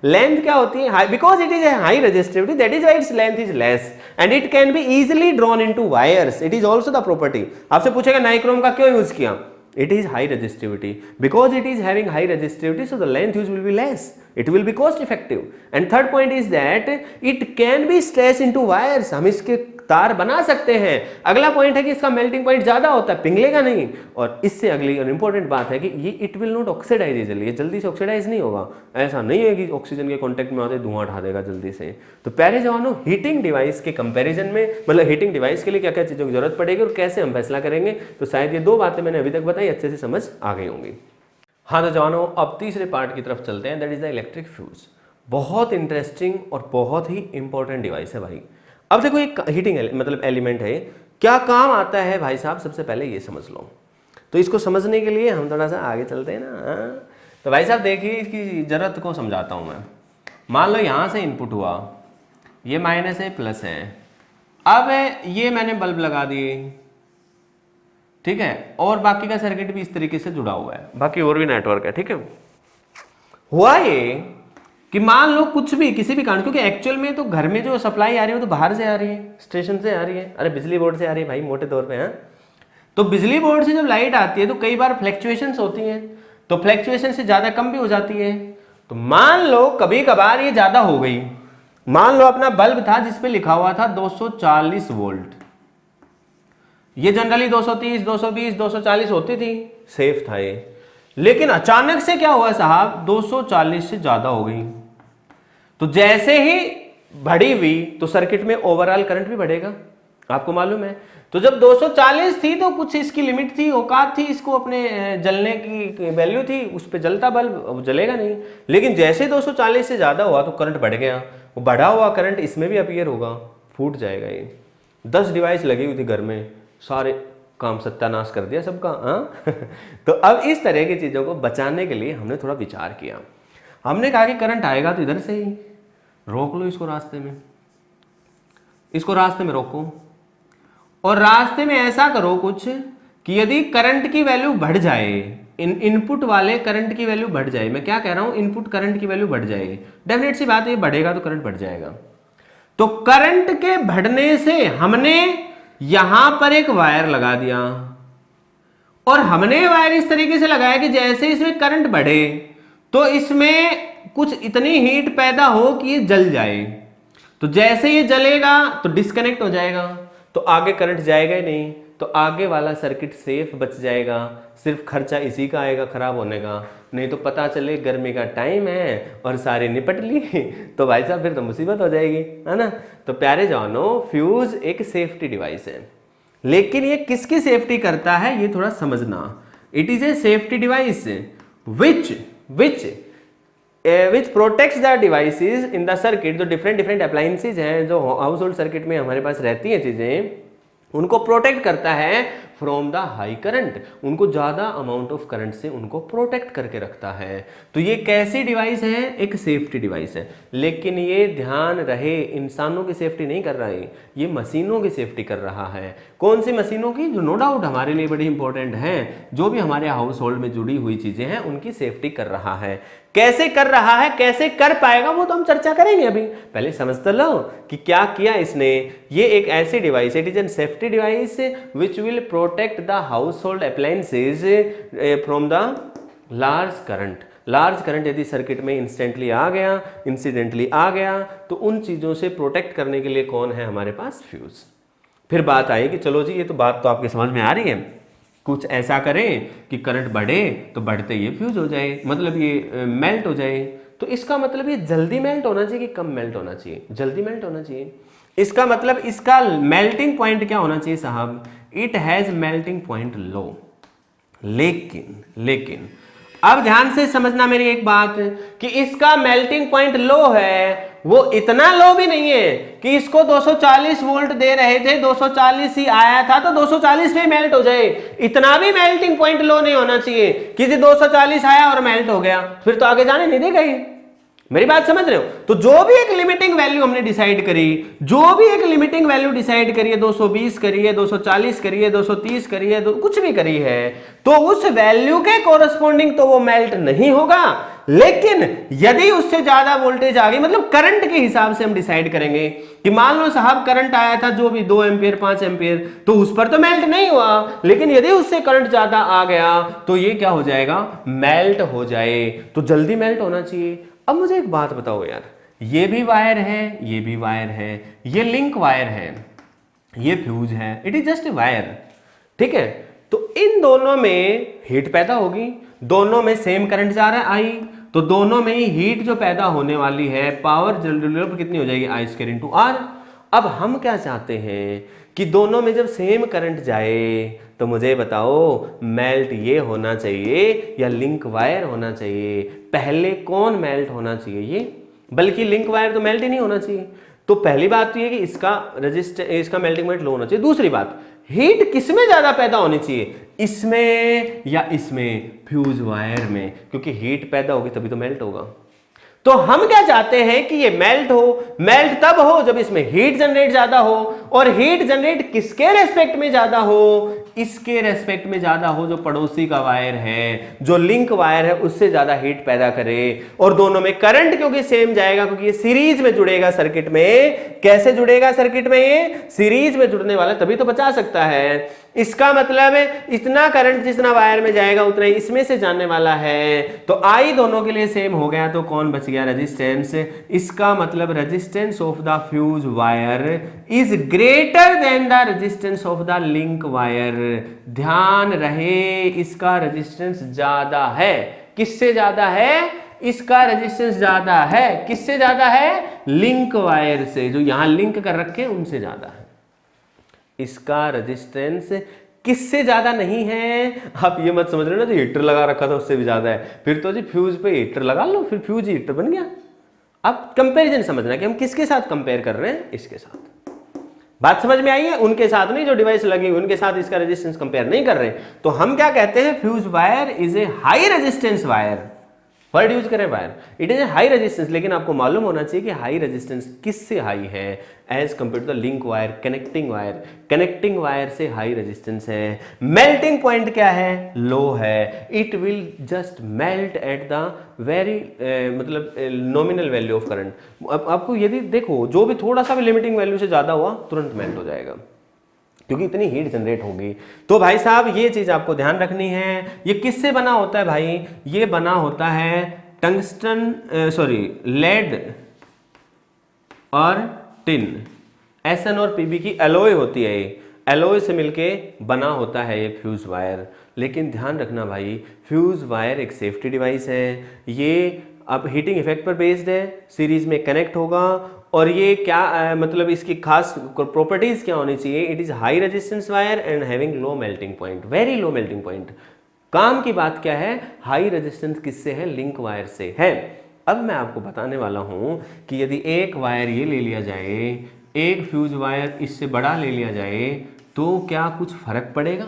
लेंथ क्या होती है, because it is high resistivity, that is why its length is less and it can be easily drawn into wires. It is also the property. आपसे पूछेगा नाइक्रोम का क्यों यूज किया, it is high resistivity, because it is having high resistivity, so the length use will be less, it will be cost effective. And third point is that it can be stretched into wires, हम इसके तार बना सकते हैं। अगला point है कि इसका मेल्टिंग पॉइंट ज्यादा होता है, पिघलेगा नहीं। और इससे अगली और इंपॉर्टेंट बात है कि ये it will not oxidise easily, ये जल्दी से ऑक्सीडाइज नहीं होगा। ऐसा नहीं है कि ऑक्सीजन के कांटेक्ट में आते धुआं उठा देगा जल्दी से। तो प्यारे जवानों, हीटिंग डिवाइस के कंपैरिजन में, मतलब हीटिंग डिवाइस के लिए क्या क्या चीजों की जरूरत पड़ेगी और कैसे हम फैसला करेंगे, तो शायद ये 2 बातें मैंने अभी तक बताई अच्छे से समझ आ गई होंगी। हाँ तो जवानों, अब तीसरे पार्ट की तरफ चलते हैं, that is the electric fuse. बहुत इंटरेस्टिंग और बहुत ही इंपॉर्टेंट डिवाइस है भाई। अब देखो एक हीटिंग मतलब एलिमेंट है, क्या काम आता है भाई साहब, सबसे पहले ये समझ लो। तो इसको समझने के लिए हम थोड़ा सा आगे चलते हैं ना। तो भाई साहब देखिए, इसकी जरूरत को समझाता हूं मैं। मान लो यहां से इनपुट हुआ, ये माइनस है प्लस है। अब ये मैंने बल्ब लगा दिए, ठीक है, और बाकी का सर्किट भी इस तरीके से जुड़ा हुआ है, बाकी और भी नेटवर्क है, ठीक है। हुआ ये कि मान लो कुछ भी किसी भी कारण, क्योंकि एक्चुअल में तो घर में जो सप्लाई आ रही है वो तो बाहर से आ रही है, स्टेशन से आ रही है, अरे बिजली बोर्ड से आ रही है भाई मोटे तौर पे। हाँ, तो बिजली बोर्ड से जब लाइट आती है तो कई बार फ्लक्चुएशंस होती हैं, तो फ्लक्चुएशन से ज्यादा कम भी हो जाती है। तो मान लो कभी कभार ये ज्यादा हो गई, मान लो अपना बल्ब था जिसपे लिखा हुआ था 240 वोल्ट, ये जनरली 230, 220, 240 होती थी, सेफ था ये। लेकिन अचानक से क्या हुआ साहब, 240 से ज्यादा हो गई। तो जैसे ही बढ़ी हुई तो सर्किट में ओवरऑल करंट भी बढ़ेगा, आपको मालूम है। तो जब 240 थी तो कुछ इसकी लिमिट थी, औकात थी, इसको अपने जलने की वैल्यू थी, उस पर जलता बल्ब, अब जलेगा नहीं। लेकिन जैसे 240 से ज्यादा हुआ तो करंट बढ़ गया, वो बढ़ा हुआ करंट इसमें भी अपीयर होगा, फूट जाएगा ये। 10 डिवाइस लगी हुई थी घर में, सारे काम सत्यानाश कर दिया सबका। तो अब इस तरह की चीजों को बचाने के लिए हमने थोड़ा विचार किया। हमने कहा कि करंट आएगा तो इधर से ही रोक लो इसको, रास्ते में, इसको रास्ते में रोको, और रास्ते में ऐसा करो कुछ कि यदि करंट की वैल्यू बढ़ जाए, इनपुट वाले करंट की वैल्यू बढ़ जाए, मैं क्या कह रहा हूं, इनपुट करंट की वैल्यू बढ़ जाए, डेफिनेट सी बात है, बढ़ेगा तो करंट बढ़ जाएगा। तो करंट के बढ़ने से हमने यहां पर एक वायर लगा दिया, और हमने वायर इस तरीके से लगाया कि जैसे इसमें करंट बढ़े तो इसमें कुछ इतनी हीट पैदा हो कि ये जल जाए। तो जैसे ये जलेगा तो डिस्कनेक्ट हो जाएगा, तो आगे करंट जाएगा ही नहीं, तो आगे वाला सर्किट सेफ बच जाएगा, सिर्फ खर्चा इसी का आएगा खराब होने का। नहीं तो पता चले गर्मी का टाइम है और सारे निपट लिए तो भाई साहब फिर तो मुसीबत हो जाएगी, है ना। तो प्यारे जानो, फ्यूज एक सेफ्टी डिवाइस है, लेकिन ये किसकी सेफ्टी करता है ये थोड़ा समझना। It is A safety device which protects the devices in the circuit. जो डिफरेंट अप्लायंसेज हैं, जो हाउस होल्ड सर्किट में हमारे पास रहती हैं चीजें, उनको प्रोटेक्ट करता है फ्रॉम द हाई करंट, उनको ज्यादा अमाउंट ऑफ करंट से उनको प्रोटेक्ट करके रखता है। तो ये कैसी डिवाइस है? एक सेफ्टी डिवाइस है। लेकिन ये ध्यान रहे, इंसानों की सेफ्टी नहीं कर रहा है, ये मशीनों की सेफ्टी कर रहा है। कौन सी मशीनों की? जो नो डाउट हमारे लिए बड़ी इंपॉर्टेंट है, जो भी हमारे हाउस होल्ड में जुड़ी हुई चीजें हैं उनकी सेफ्टी कर रहा है। कैसे कर रहा है, कैसे कर पाएगा, वो तो हम चर्चा करेंगे। अभी पहले समझ तो लो कि क्या किया इसने। ये एक ऐसी device, it is an safety device which will protect the house hold appliances from the large current. Large current यदि सर्किट में इंस्टेंटली आ गया, इंसिडेंटली आ गया, तो उन चीजों से प्रोटेक्ट करने के लिए कौन है हमारे पास? फ्यूज। फिर बात आई कि चलो जी, ये तो बात तो आपके समझ में आ रही है, कुछ ऐसा करें कि करंट बढ़े तो बढ़ते ये फ्यूज हो जाए, मतलब ये मेल्ट हो जाए। तो इसका मतलब ये जल्दी मेल्ट होना चाहिए कि कम मेल्ट होना चाहिए? जल्दी मेल्ट होना चाहिए। इसका मतलब इसका मेल्टिंग पॉइंट क्या होना चाहिए साहब? इट हैज मेल्टिंग पॉइंट लो। लेकिन अब ध्यान से समझना मेरी एक बात, कि इसका मेल्टिंग पॉइंट लो है, वो इतना लो भी नहीं है कि इसको 240 वोल्ट दे रहे थे, 240 ही आया था तो 240 पे मेल्ट हो जाए। इतना भी मेल्टिंग पॉइंट लो नहीं होना चाहिए कि 240 आया और मेल्ट हो गया, फिर तो आगे जाने नहीं देगा ये। मेरी बात समझ रहे हो? तो जो भी एक लिमिटिंग वैल्यू हमने डिसाइड करी, जो भी एक लिमिटिंग वैल्यू डिसाइड करी है, 220 करी है, 240 करी है, 230 करी है, कुछ भी करी है, तो उस वैल्यू के कोरस्पॉन्डिंग तो वो मेल्ट नहीं होगा। लेकिन यदि उससे ज्यादा वोल्टेज आ गई, मतलब करंट के हिसाब से हम डिसाइड करेंगे कि मान लो साहब करंट आया था जो भी 2 एम्पियर 5 एम्पियर, तो उस पर तो मेल्ट नहीं हुआ, लेकिन यदि उससे करंट ज्यादा आ गया तो ये क्या हो जाएगा? मेल्ट हो जाए। तो जल्दी मेल्ट होना चाहिए। अब मुझे एक बात बताओ यार, ये भी वायर है, ये भी वायर है, ये लिंक वायर है, ये फ्यूज है, it is just a wire, ठीक है। तो इन दोनों में हीट पैदा होगी, दोनों में सेम करंट जा रहा है आई, तो दोनों में ही हीट जो पैदा होने वाली है, पावर जनरेटर कितनी हो जाएगी? I square into R। अब हम क्या चाहते हैं कि दोनों में जब सेम करंट जाए तो मुझे बताओ, मेल्ट ये होना चाहिए या लिंक वायर होना चाहिए? पहले कौन मेल्ट होना चाहिए? ये, बल्कि लिंक वायर तो मेल्ट ही नहीं होना चाहिए। तो पहली बात तो ये कि इसका मेल्टिंग पॉइंट लो होना चाहिए। दूसरी बात, हीट किसमें ज्यादा पैदा होनी चाहिए? इसमें या इसमें? फ्यूज वायर में, क्योंकि हीट पैदा होगी तभी तो मेल्ट होगा। तो हम क्या चाहते हैं कि ये मेल्ट हो। मेल्ट तब हो जब इसमें हीट जनरेट ज्यादा हो, और हीट जनरेट किसके रेस्पेक्ट में ज्यादा हो? इसके रेस्पेक्ट में ज्यादा हो जो पड़ोसी का वायर है, जो लिंक वायर है, उससे ज्यादा हीट पैदा करे। और दोनों में करंट क्योंकि सेम जाएगा, क्योंकि ये सीरीज में जुड़ेगा सर्किट में। कैसे जुड़ेगा सर्किट में? ये सीरीज में जुड़ने वाला, तभी तो बचा सकता है। इसका मतलब है इतना करंट जितना वायर में जाएगा उतना ही इसमें से जाने वाला है। तो आई दोनों के लिए सेम हो गया, तो कौन बच गया? रेजिस्टेंस। इसका मतलब resistance of the fuse wire is greater than the resistance of the link wire. ध्यान रहे, इसका रेजिस्टेंस ज्यादा है। किससे ज्यादा है? इसका रेजिस्टेंस ज्यादा है। किससे ज्यादा है? लिंक वायर से, जो यहां लिंक कर रखे हैं उनसे ज्यादा है। इसका रेजिस्टेंस किससे ज्यादा नहीं है? आप ये मत समझ रहे ना, जो हीटर लगा रखा था उससे भी ज्यादा है, फिर तो जी फ्यूज पे हीटर लगा लो, फिर फ्यूज हीटर बन गया। अब कंपैरिजन समझना कि हम किसके साथ कंपेयर कर रहे हैं, इसके साथ। बात समझ में आई है? उनके साथ नहीं, जो डिवाइस लगी उनके साथ इसका रेजिस्टेंस कंपेयर नहीं कर रहे। तो हम क्या कहते हैं? Fuse wire is a high resistance wire. Word use करें wire, it is a high resistance. लेकिन आपको मालूम होना चाहिए कि हाई रेजिस्टेंस किससे हाई है as compare to the link wire, connecting wire. Connecting wire से हाई रेजिस्टेंस है। मेल्टिंग पॉइंट क्या है? लो है। It will just melt at the very मतलब नॉमिनल वैल्यू ऑफ करंट। अब आपको यदि देखो, जो भी थोड़ा सा भी लिमिटिंग वैल्यू से ज्यादा हुआ तुरंत मेल्ट हो जाएगा, क्योंकि इतनी हीट जनरेट होगी। तो भाई साहब ये चीज आपको ध्यान रखनी है। ये किससे बना होता है भाई? ये बना होता है टंगस्टन, लेड और टिन, SN और PB की एलॉय होती है, एलॉय से मिलके बना होता है ये फ्यूज वायर। लेकिन ध्यान रखना भाई, फ्यूज वायर एक सेफ्टी डिवाइस है, ये अब हीटिंग इफेक्ट पर बेस्ड है, सीरीज में कनेक्ट होगा। और ये क्या मतलब इसकी खास प्रॉपर्टीज क्या होनी चाहिए, it is high resistance wire and having low melting point, very low melting point. काम की बात क्या है, हाई रेजिस्टेंस किससे है, लिंक वायर से है। अब मैं आपको बताने वाला हूं कि यदि एक वायर ये ले लिया जाए, एक फ्यूज वायर इससे बड़ा ले लिया जाए, तो क्या कुछ फर्क पड़ेगा,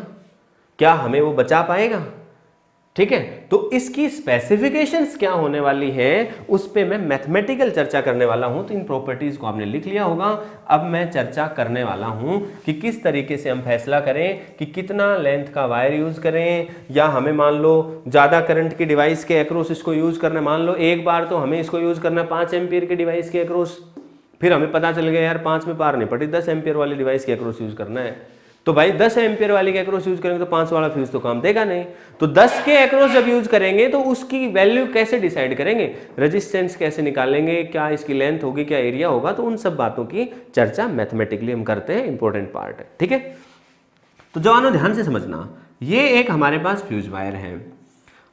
क्या हमें वो बचा पाएगा? ठीक है, तो इसकी स्पेसिफिकेशंस क्या होने वाली है उस पे मैं मैथमेटिकल चर्चा करने वाला हूं। तो इन प्रॉपर्टीज को आपने लिख लिया होगा। अब मैं चर्चा करने वाला हूं कि किस तरीके से हम फैसला करें कि कितना लेंथ का वायर यूज करें, या हमें मान लो ज्यादा करंट की डिवाइस के अक्रॉस इसको यूज करना, मान लो एक बार तो हमें इसको यूज करना 5 एम्पियर की डिवाइस के अक्रॉस, फिर हमें पता चल गया यार 5 में पार नहीं पड़ी, 10 एम्पियर वाली डिवाइस के अक्रॉस यूज करना है। तो भाई 10 एम्पियर वाली के अक्रॉस यूज करेंगे तो 5 वाला फ्यूज तो काम देगा नहीं। तो 10 के अक्रॉस जब यूज करेंगे तो उसकी वैल्यू कैसे डिसाइड करेंगे, रेजिस्टेंस कैसे निकालेंगे, क्या इसकी लेंथ होगी, क्या एरिया होगा, तो उन सब बातों की चर्चा मैथमेटिकली हम करते हैं, इंपॉर्टेंट पार्ट है। ठीक है, तो जवानों ध्यान से समझना, ये एक हमारे पास फ्यूज वायर है।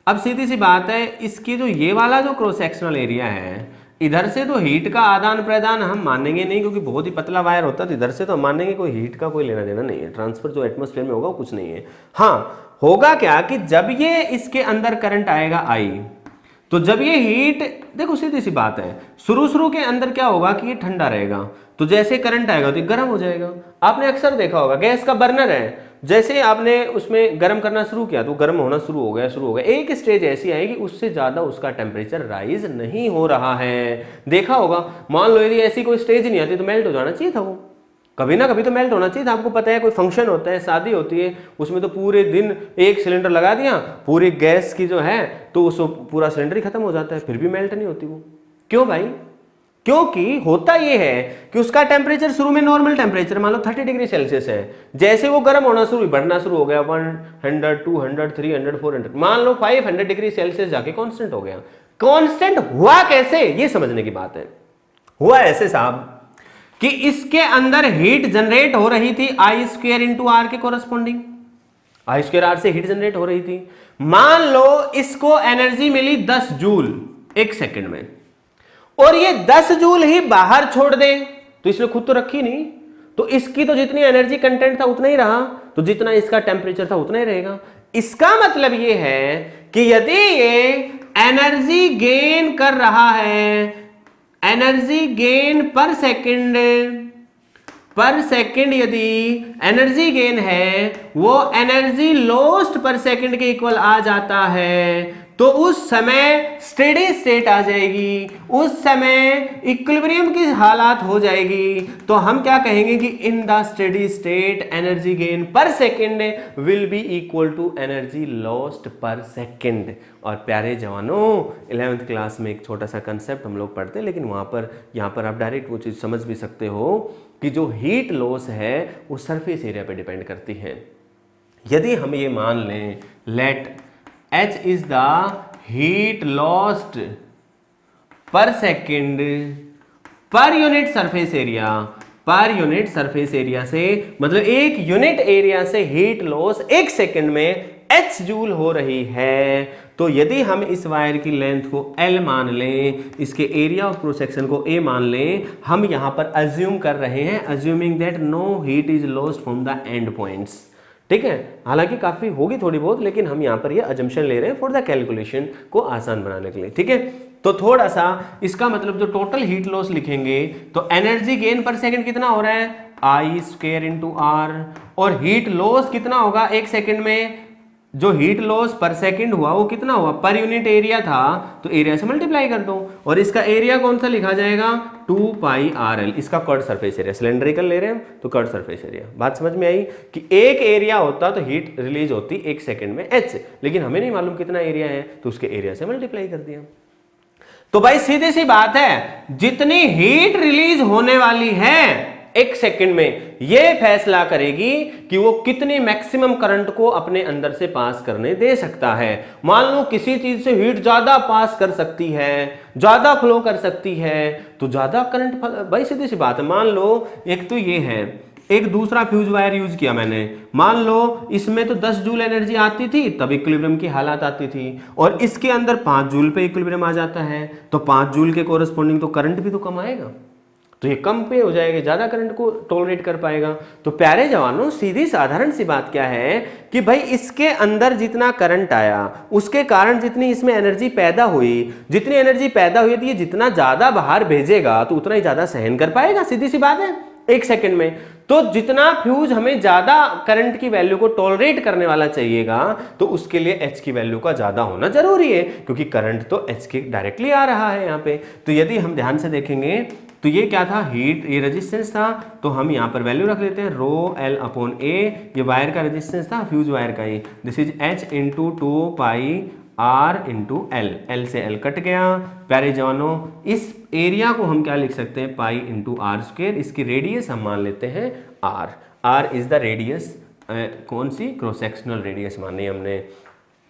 अब सीधी सी बात है, इसकी जो ये वाला जो क्रॉस सेक्शनल एरिया है, इधर से तो हीट का आदान प्रदान हम मानेंगे नहीं, क्योंकि बहुत ही पतला वायर होता है, तो इधर से तो हम मानेंगे कोई हीट का कोई लेना देना नहीं है, ट्रांसफर जो एटमॉस्फेयर में होगा वो कुछ नहीं है। हाँ, होगा क्या कि जब ये इसके अंदर करंट आएगा आई, तो जब ये हीट, देखो सीधी सी बात है, शुरू के अंदर क्या होगा कि ये ठंडा रहेगा, तो जैसे करंट आएगा तो ये गर्म हो जाएगा। आपने अक्सर देखा होगा गैस का बर्नर है, जैसे आपने उसमें गर्म करना शुरू किया तो गर्म होना शुरू हो गया, एक स्टेज ऐसी आएगी उससे ज्यादा उसका टेम्परेचर राइज नहीं हो रहा है। देखा होगा, मान लो यदि ऐसी कोई स्टेज नहीं आती तो मेल्ट हो जाना चाहिए था, वो कभी ना कभी तो मेल्ट होना चाहिए था। आपको पता है कोई फंक्शन होता है, शादी होती है, उसमें तो पूरे दिन एक सिलेंडर लगा दिया, पूरी गैस की जो है तो उस पूरा सिलेंडर ही खत्म हो जाता है, फिर भी मेल्ट नहीं होती वो। क्यों भाई? क्योंकि होता यह है कि उसका टेम्परेचर शुरू में नॉर्मल टेम्परेचर मान लो 30 डिग्री सेल्सियस है, जैसे वो गर्म होना शुरू बढ़ना शुरू हो गया 100 200 300 400, मान लो 500 डिग्री सेल्सियस जाके कांस्टेंट हो गया। कांस्टेंट हुआ कैसे, ये समझने की बात है। हुआ ऐसे साहब कि इसके अंदर हीट जनरेट हो रही थी I² इंटू आर के कोरस्पॉन्डिंग, I² से हीट जनरेट हो रही थी। मान लो इसको एनर्जी मिली 10 जूल एक सेकंड में, और ये 10 जूल ही बाहर छोड़ दे, तो इसने खुद तो रखी नहीं, तो इसकी तो जितनी एनर्जी कंटेंट था उतना ही रहा, तो जितना इसका टेम्परेचर था उतना ही रहेगा। इसका मतलब ये है कि यदि ये एनर्जी गेन कर रहा है, एनर्जी गेन पर सेकंड यदि एनर्जी गेन है, वो एनर्जी लॉस्ट पर सेकंड के इक्वल आ जाता है, तो उस समय स्टेडी स्टेट आ जाएगी, उस समय इक्विलिब्रियम की हालात हो जाएगी। तो हम क्या कहेंगे कि in the steady state energy gain per second will be equal to energy lost per second. और प्यारे जवानों, 11th क्लास में एक छोटा सा कंसेप्ट हम लोग पढ़ते हैं, लेकिन यहाँ पर आप डायरेक्ट वो चीज़ समझ भी सकते हो कि जो हीट लॉस है वो सरफेस एरिया पे डिपेंड करती है। यदि हम ये मान लें let H is the heat lost per second per unit surface area, per unit surface area से मतलब एक यूनिट एरिया से हीट लॉस एक सेकंड में H जूल हो रही है, तो यदि हम इस वायर की लेंथ को L मान लें, इसके एरिया ऑफ क्रॉस सेक्शन को A मान लें, हम यहां पर अज्यूम कर रहे हैं, assuming that no heat is lost from the end points. ठीक है, हालांकि काफी होगी थोड़ी बहुत, लेकिन हम यहां पर ये अजम्पशन ले रहे हैं फॉर द कैलकुलेशन को आसान बनाने के लिए। ठीक है, तो थोड़ा सा इसका मतलब जो टोटल हीट लॉस लिखेंगे तो एनर्जी गेन पर सेकंड कितना हो रहा है I² इंटू आर, और हीट लॉस कितना होगा एक सेकंड में, जो हीट लॉस पर सेकंड हुआ वो कितना हुआ, पर यूनिट एरिया था तो एरिया से मल्टीप्लाई कर दो, और इसका एरिया कौन सा लिखा जाएगा 2πRL, इसका कर्ड सरफेस एरिया, सिलेंड्रिकल ले रहे हैं तो कर्ड सरफेस एरिया। बात समझ में आई कि एक एरिया होता तो हीट रिलीज होती एक सेकंड में H, लेकिन हमें नहीं मालूम कितना एरिया है तो उसके एरिया से मल्टीप्लाई कर दिया। तो भाई सीधी सी बात है, जितनी हीट रिलीज होने वाली है 1 सेकंड में यह फैसला करेगी कि वो कितनी मैक्सिमम करंट को अपने अंदर से पास करने दे सकता है। मान लो किसी चीज से हीट ज्यादा पास कर सकती है, ज्यादा फ्लो कर सकती है, तो ज्यादा करंट, भाई सीधी सी बात है। मान लो एक तो ये है, एक दूसरा फ्यूज वायर यूज किया मैंने, मान लो इसमें तो 10 जूल एनर्जी आती थी तब इक्विलिब्रियम की हालत आती थी, और इसके अंदर 5 जूल पे इक्विलिब्रियम आ जाता है, तो 5 जूल के कोरस्पॉन्डिंग तो करंट भी तो कम आएगा, तो ये कम पे हो जाएगा, ज्यादा करंट को टॉलरेट कर पाएगा। तो प्यारे जवानों, सीधी साधारण सी बात क्या है कि भाई इसके अंदर जितना करंट आया उसके कारण जितनी इसमें एनर्जी पैदा हुई, जितनी एनर्जी पैदा हुई थी, ये जितना ज्यादा बाहर भेजेगा तो उतना ही ज्यादा सहन कर पाएगा। सीधी सी बात है, 1 सेकंड में। तो जितना फ्यूज हमें ज्यादा करंट की वैल्यू को टॉलरेट करने वाला चाहिएगा, तो उसके लिए एच की वैल्यू का ज्यादा होना जरूरी है, क्योंकि करंट तो एच के डायरेक्टली आ रहा है यहाँ पे। तो यदि हम ध्यान से देखेंगे तो ये क्या था, हीट, ये रेजिस्टेंस था, तो हम यहाँ पर वैल्यू रख लेते हैं रो एल अपॉन ए, ये वायर का रेजिस्टेंस था, फ्यूज वायर का ही, this is H into 2 pi r into L, L से एल कट गया। प्यारे जवानों, इस एरिया को हम क्या लिख सकते हैं, पाई इंटू आर स्क्वेयर, इसकी रेडियस हम मान लेते हैं r, r is the radius, कौन सी, क्रॉस सेक्शनल रेडियस मानी हमने।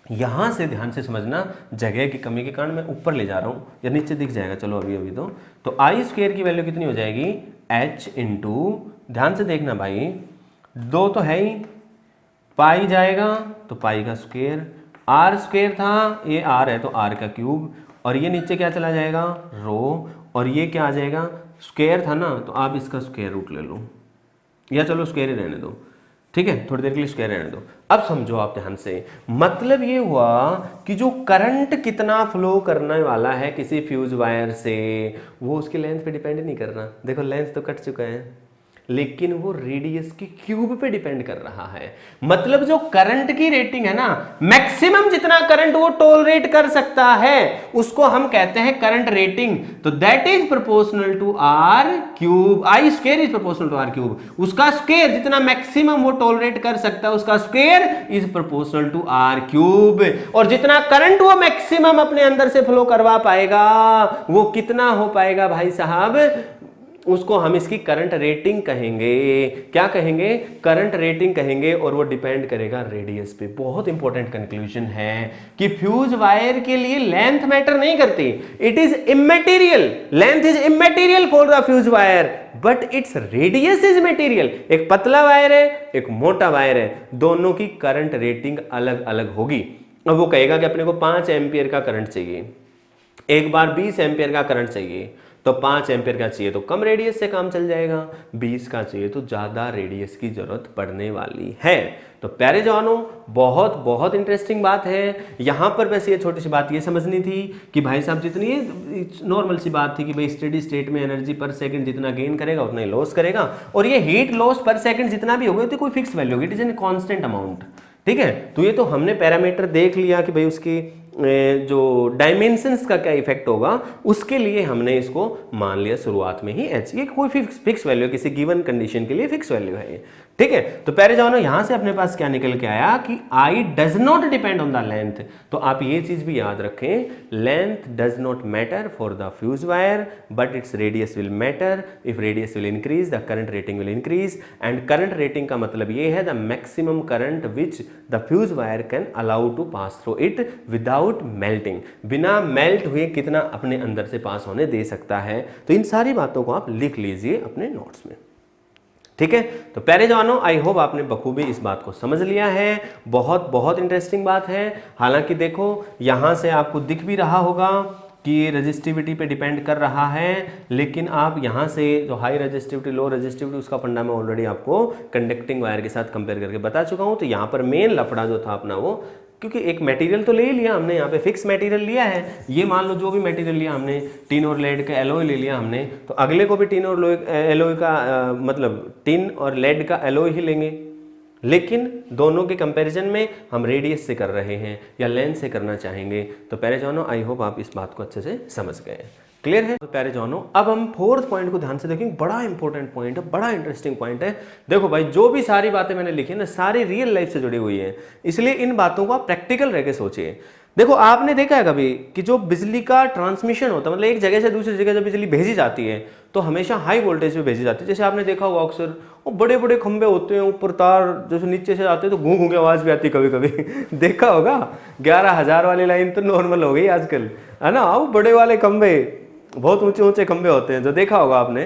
यहां से ध्यान से समझना, जगह की कमी के कारण मैं ऊपर ले जा रहा हूं, या नीचे दिख जाएगा, चलो अभी अभी तो आई स्क्वेयर की वैल्यू कितनी हो जाएगी, एच इंटू, ध्यान से देखना भाई, 2 तो है ही, पाई जाएगा तो पाई का स्क्वेयर, आर स्क्वेयर था, ये आर है तो आर का क्यूब, और ये नीचे क्या चला जाएगा, रो, और ये क्या आ जाएगा, स्क्वेयर था ना, तो आप इसका स्क्वेयर रूट ले लो, या चलो स्क्वेयर ही रहने दो, ठीक है, थोड़ी देर के लिए स्क्वायर रहने दो। अब समझो आप ध्यान से, मतलब ये हुआ कि जो करंट कितना फ्लो करने वाला है किसी फ्यूज वायर से, वो उसकी लेंथ पे डिपेंड नहीं कर रहा। देखो लेंथ तो कट चुका है, लेकिन वो रेडियस की क्यूब पे डिपेंड कर रहा है। मतलब जो करंट की रेटिंग है ना, मैक्सिमम जितना करंट वो टॉलरेट कर सकता है उसको हम कहते हैं करंट रेटिंग। तो that is proportional to r cube, I square is proportional to r cube, उसका स्क्वायर जितना मैक्सिमम वो टॉलरेट कर सकता है उसका square is proportional to r cube, और जितना करंट वो मैक्सिमम अपने अंदर से फ्लो करवा पाएगा वो कितना हो पाएगा भाई साहब, उसको हम इसकी करंट रेटिंग कहेंगे। क्या कहेंगे, करंट रेटिंग कहेंगे, और वो डिपेंड करेगा रेडियस पे। बहुत इंपॉर्टेंट कंक्लूजन है कि फ्यूज वायर के लिए लेंथ मैटर नहीं करती, it is इमैटेरियल, length is इमैटेरियल for the fuse wire, but its radius is material. एक पतला वायर है, एक मोटा वायर है, दोनों की करंट रेटिंग अलग अलग होगी। अब वो कहेगा कि अपने को 5 एम्पियर का करंट चाहिए, एक बार 20 एम्पियर का करंट चाहिए, तो 5 एम्पियर का चाहिए तो कम रेडियस से काम चल जाएगा, 20 का चाहिए तो ज़्यादा रेडियस की जरूरत पड़ने वाली है। तो प्यारे जवानों, बहुत बहुत इंटरेस्टिंग बात है। यहाँ पर वैसे ये छोटी सी बात ये समझनी थी कि भाई साहब, जितनी नॉर्मल सी बात थी कि भाई स्टेडी स्टेट में एनर्जी पर सेकंड जितना गेन करेगा उतना ही लॉस करेगा, और ये हीट लॉस पर सेकंड जितना भी होगा तो कोई फिक्स वैल्यू होगी, it is an constant amount, ठीक है। तो ये तो हमने पैरामीटर देख लिया कि भाई उसकी जो डायमेंशंस का क्या इफेक्ट होगा, उसके लिए हमने इसको मान लिया शुरुआत में ही एच, ये कोई फिक्स वैल्यू है, किसी गिवन कंडीशन के लिए फिक्स वैल्यू है ये, ठीक है। तो प्यारे जवानों, यहां से अपने पास क्या निकल के आया कि I does not depend on the length. तो आप ये चीज भी याद रखें, length does not matter for the fuse wire, but its radius will matter. If radius will increase the current rating will increase, and current rating का मतलब ये है the maximum current which the fuse wire can allow to pass through it without melting, बिना melt हुए कितना अपने अंदर से पास होने दे सकता है। तो इन सारी बातों को आप लिख लीजिए अपने नोट्स में, ठीक है। तो प्यारे जवानों, आई होप आपने बखूबी इस बात को समझ लिया है। बहुत बहुत इंटरेस्टिंग बात है। हालांकि देखो, यहां से आपको दिख भी रहा होगा कि ये रजिस्टिविटी पे डिपेंड कर रहा है, लेकिन आप यहाँ से जो हाई रजिस्टिविटी लो रजिस्टिविटी उसका फंडा मैं ऑलरेडी आपको कंडक्टिंग वायर के साथ कंपेयर करके बता चुका हूँ। तो यहाँ पर मेन लफड़ा जो था अपना वो, क्योंकि एक मटेरियल तो ले ही लिया हमने, यहाँ पे फिक्स मटेरियल लिया है, ये मान लो जो भी मटेरियल लिया हमने, टिन और लेड का एलॉय ले लिया हमने, तो अगले को भी टिन और एलॉय का मतलब टिन और लेड का एलॉय ही लेंगे, लेकिन दोनों के कंपैरिजन में हम रेडियस से कर रहे हैं या लेंथ से करना चाहेंगे। तो प्यारे जवानों, आई होप आप इस बात को अच्छे से समझ गए हैं, क्लियर है। तो प्यारे जवानों, अब हम 4th पॉइंट को ध्यान से देखेंगे। बड़ा इंपॉर्टेंट पॉइंट है, बड़ा इंटरेस्टिंग पॉइंट है। देखो भाई, जो भी सारी बातें मैंने लिखी है ना, सारी रियल लाइफ से जुड़ी हुई है, इसलिए इन बातों को आप प्रैक्टिकल रह के सोचिए। देखो आपने देखा है कभी कि जो बिजली का ट्रांसमिशन होता है, मतलब एक जगह से दूसरी जगह जब बिजली भेजी जाती है तो हमेशा हाई वोल्टेज पे भेजी जाती है। जैसे आपने देखा होगा अक्सर वो बड़े बड़े खंभे होते हैं, ऊपर तार जैसे नीचे से आते हैं तो घूं घूं की आवाज़ भी आती है कभी कभी देखा होगा। 11,000 वाली लाइन तो नॉर्मल हो गई आजकल, है ना। वो बड़े वाले खंभे, बहुत ऊंचे ऊंचे खंभे होते हैं जो देखा होगा आपने,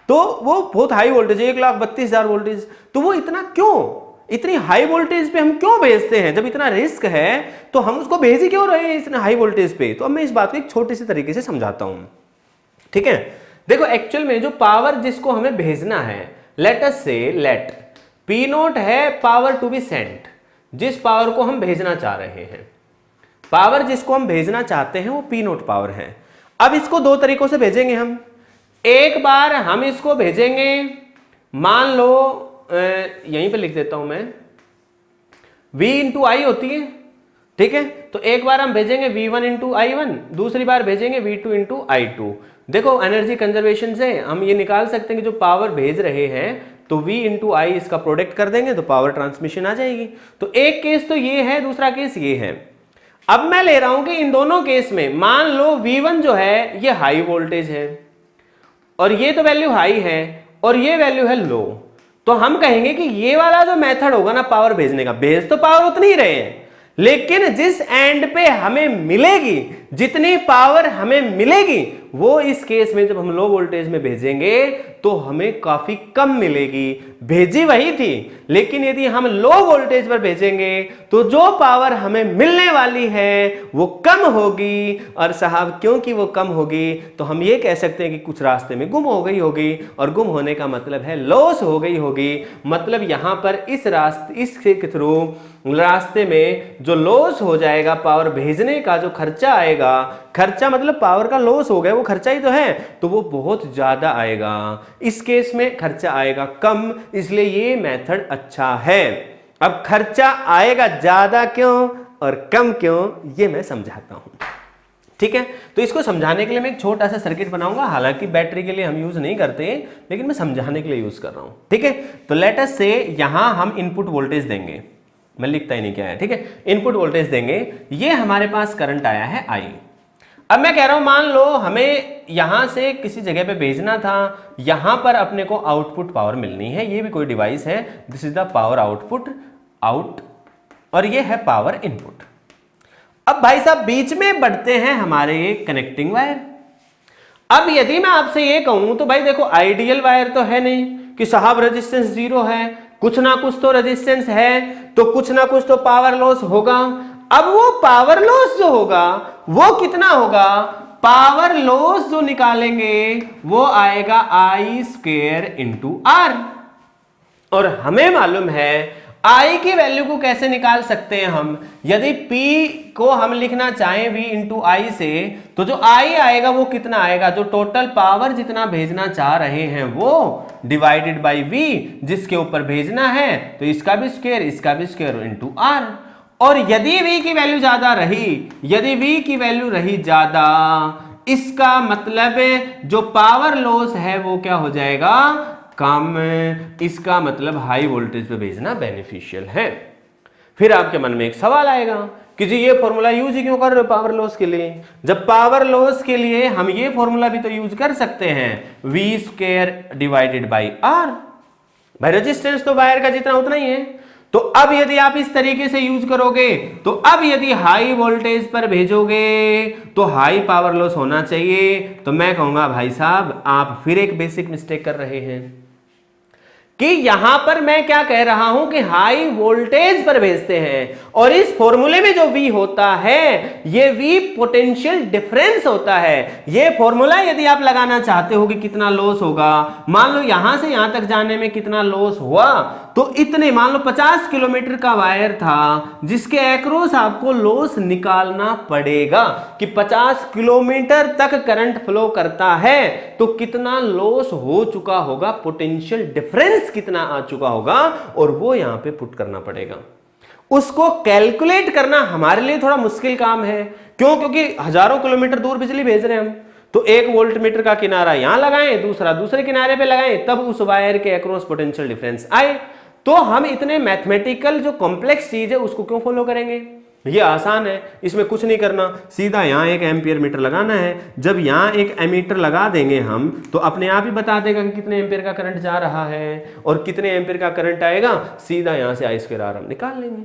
तो वो बहुत हाई वोल्टेज, 1,32,000 वोल्टेज। तो वो इतना क्यों, इतनी हाई वोल्टेज पे हम क्यों भेजते हैं? जब इतना रिस्क है तो हम उसको भेज ही क्यों रहे हैं इतने हाई वोल्टेज पे? तो अब मैं इस बात को एक छोटे से तरीके से समझाता हूं, ठीक है। देखो एक्चुअल में जो पावर जिसको हमें भेजना है, लेट अस से लेट पी नोट है पावर टू बी सेंट, जिस पावर को हम भेजना चाह रहे हैं, पावर जिसको हम भेजना चाहते हैं वो पी नोट पावर है। अब इसको दो तरीकों से भेजेंगे हम। एक बार हम इसको भेजेंगे, मान लो यहीं पे लिख देता हूं मैं, V इंटू आई होती है, ठीक है। तो एक बार हम भेजेंगे V1 इंटू I1, दूसरी बार भेजेंगे V2 इंटू I2। देखो एनर्जी कंजर्वेशन से हम ये निकाल सकते हैं कि जो पावर भेज रहे हैं तो V इंटू आई इसका प्रोडक्ट कर देंगे तो पावर ट्रांसमिशन आ जाएगी। तो एक केस तो ये है, दूसरा केस ये है। अब मैं ले रहा हूं कि इन दोनों केस में मान लो V1 जो है ये हाई वोल्टेज है और ये तो वैल्यू हाई है और ये वैल्यू है लो, तो हम कहेंगे कि ये वाला जो मेथड होगा ना पावर भेजने का, भेज तो पावर उतनी ही रहे हैं, लेकिन जिस एंड पे हमें मिलेगी, जितनी पावर हमें मिलेगी, वो इस केस में जब हम लो वोल्टेज में भेजेंगे तो हमें काफी कम मिलेगी। भेजी वही थी, लेकिन यदि हम लो वोल्टेज पर भेजेंगे तो जो पावर हमें मिलने वाली है वो कम होगी। और साहब क्योंकि वो कम होगी तो हम ये कह सकते हैं कि कुछ रास्ते में गुम हो गई होगी, और गुम होने का मतलब है लॉस हो गई होगी। मतलब यहां पर इस रास्ते, इसके थ्रू रास्ते में जो लॉस हो जाएगा, पावर भेजने का जो खर्चा आएगा, खर्चा मतलब पावर का लॉस हो गया, वो खर्चा ही तो है, तो वो बहुत ज्यादा आएगा। इस केस में खर्चा आएगा कम, इसलिए ये मेथड अच्छा है। अब खर्चा आएगा ज्यादा क्यों और कम क्यों, ये मैं समझाता हूं, ठीक है। तो इसको समझाने के लिए मैं एक छोटा सा सर्किट बनाऊंगा, हालांकि बैटरी के लिए हम यूज नहीं करते, लेकिन मैं समझाने के लिए यूज कर रहा हूं, ठीक है। तो लेट अस से यहां हम इनपुट वोल्टेज देंगे, मैं लिखता ही नहीं क्या है, ठीक है। इनपुट वोल्टेज देंगे, ये हमारे पास करंट आया है आई। अब मैं कह रहा हूं मान लो हमें यहां से किसी जगह पे भेजना था, यहां पर अपने को आउटपुट पावर मिलनी है, ये भी कोई डिवाइस है, this is the power output out, और ये है पावर इनपुट। अब भाई साहब बीच में बढ़ते हैं हमारे ये कनेक्टिंग वायर। अब यदि मैं आपसे ये कहूं तो भाई देखो आइडियल वायर तो है नहीं कि साहब रेजिस्टेंस 0 है, कुछ ना कुछ तो रेजिस्टेंस है, तो कुछ ना कुछ तो पावर लॉस होगा। अब वो पावर लॉस जो होगा वो कितना होगा? पावर लॉस जो निकालेंगे वो आएगा आई स्क्वायर इंटू आर, और हमें मालूम है I की वैल्यू को कैसे निकाल सकते हैं हम। यदि P को हम लिखना चाहें V इंटू आई से, तो जो I आएगा वो कितना आएगा? जो टोटल पावर जितना भेजना चाह रहे हैं वो डिवाइडेड बाई V, जिसके ऊपर भेजना है, तो इसका भी स्क्वायर, इसका भी स्क्वायर इंटू R। और यदि V की वैल्यू ज्यादा रही, यदि V की वैल्यू रही ज्यादा, इसका मतलब जो पावर लॉस है वो क्या हो जाएगा? कम। इसका मतलब हाई वोल्टेज पे भेजना बेनिफिशियल है। फिर आपके मन में एक सवाल आएगा कि जी ये फॉर्मूला यूज ही क्यों कर रहे हो पावर लॉस के लिए, जब पावर लॉस के लिए हम ये फॉर्मूला भी तो यूज कर सकते हैं, V square divided by R। भाई रेजिस्टेंस तो वायर का जितना उतना ही है। तो अब यदि आप इस तरीके से यूज करोगे, तो अब यदि हाई वोल्टेज पर भेजोगे तो हाई पावर लॉस होना चाहिए। तो मैं कहूंगा भाई साहब आप फिर एक बेसिक मिस्टेक कर रहे हैं कि यहां पर मैं क्या कह रहा हूं कि हाई वोल्टेज पर भेजते हैं, और इस फॉर्मूले में जो V होता है ये V पोटेंशियल डिफरेंस होता है। ये फॉर्मूला यदि आप लगाना चाहते हो कि कितना लॉस होगा, मान लो यहां से यहां तक जाने में कितना लॉस हुआ, तो इतने मान लो 50 किलोमीटर का वायर था जिसके एक्रॉस आपको लॉस निकालना पड़ेगा कि 50 किलोमीटर तक करंट फ्लो करता है तो कितना लॉस हो चुका होगा, पोटेंशियल डिफरेंस कितना आ चुका होगा, और वो यहां पे पुट करना पड़ेगा। उसको कैलकुलेट करना हमारे लिए थोड़ा मुश्किल काम है। क्यों? क्योंकि हजारों किलोमीटर दूर बिजली भेज रहे हैं हम, तो एक वोल्ट मीटर का किनारा यहां लगाएं, दूसरा दूसरे किनारे पे लगाएं, तब उस वायर के अक्रॉस पोटेंशियल डिफरेंस आए। तो हम इतने मैथमेटिकल जो कॉम्प्लेक्स चीज है उसको क्यों फॉलो करेंगे? ये आसान है, इसमें कुछ नहीं करना, सीधा यहाँ एक एम्पियर मीटर लगाना है। जब यहाँ एक एमीटर लगा देंगे हम तो अपने आप ही बता देगा कि कितने एम्पियर का करंट जा रहा है और कितने एम्पियर का करंट आएगा। सीधा यहाँ से I² R हम निकाल लेंगे।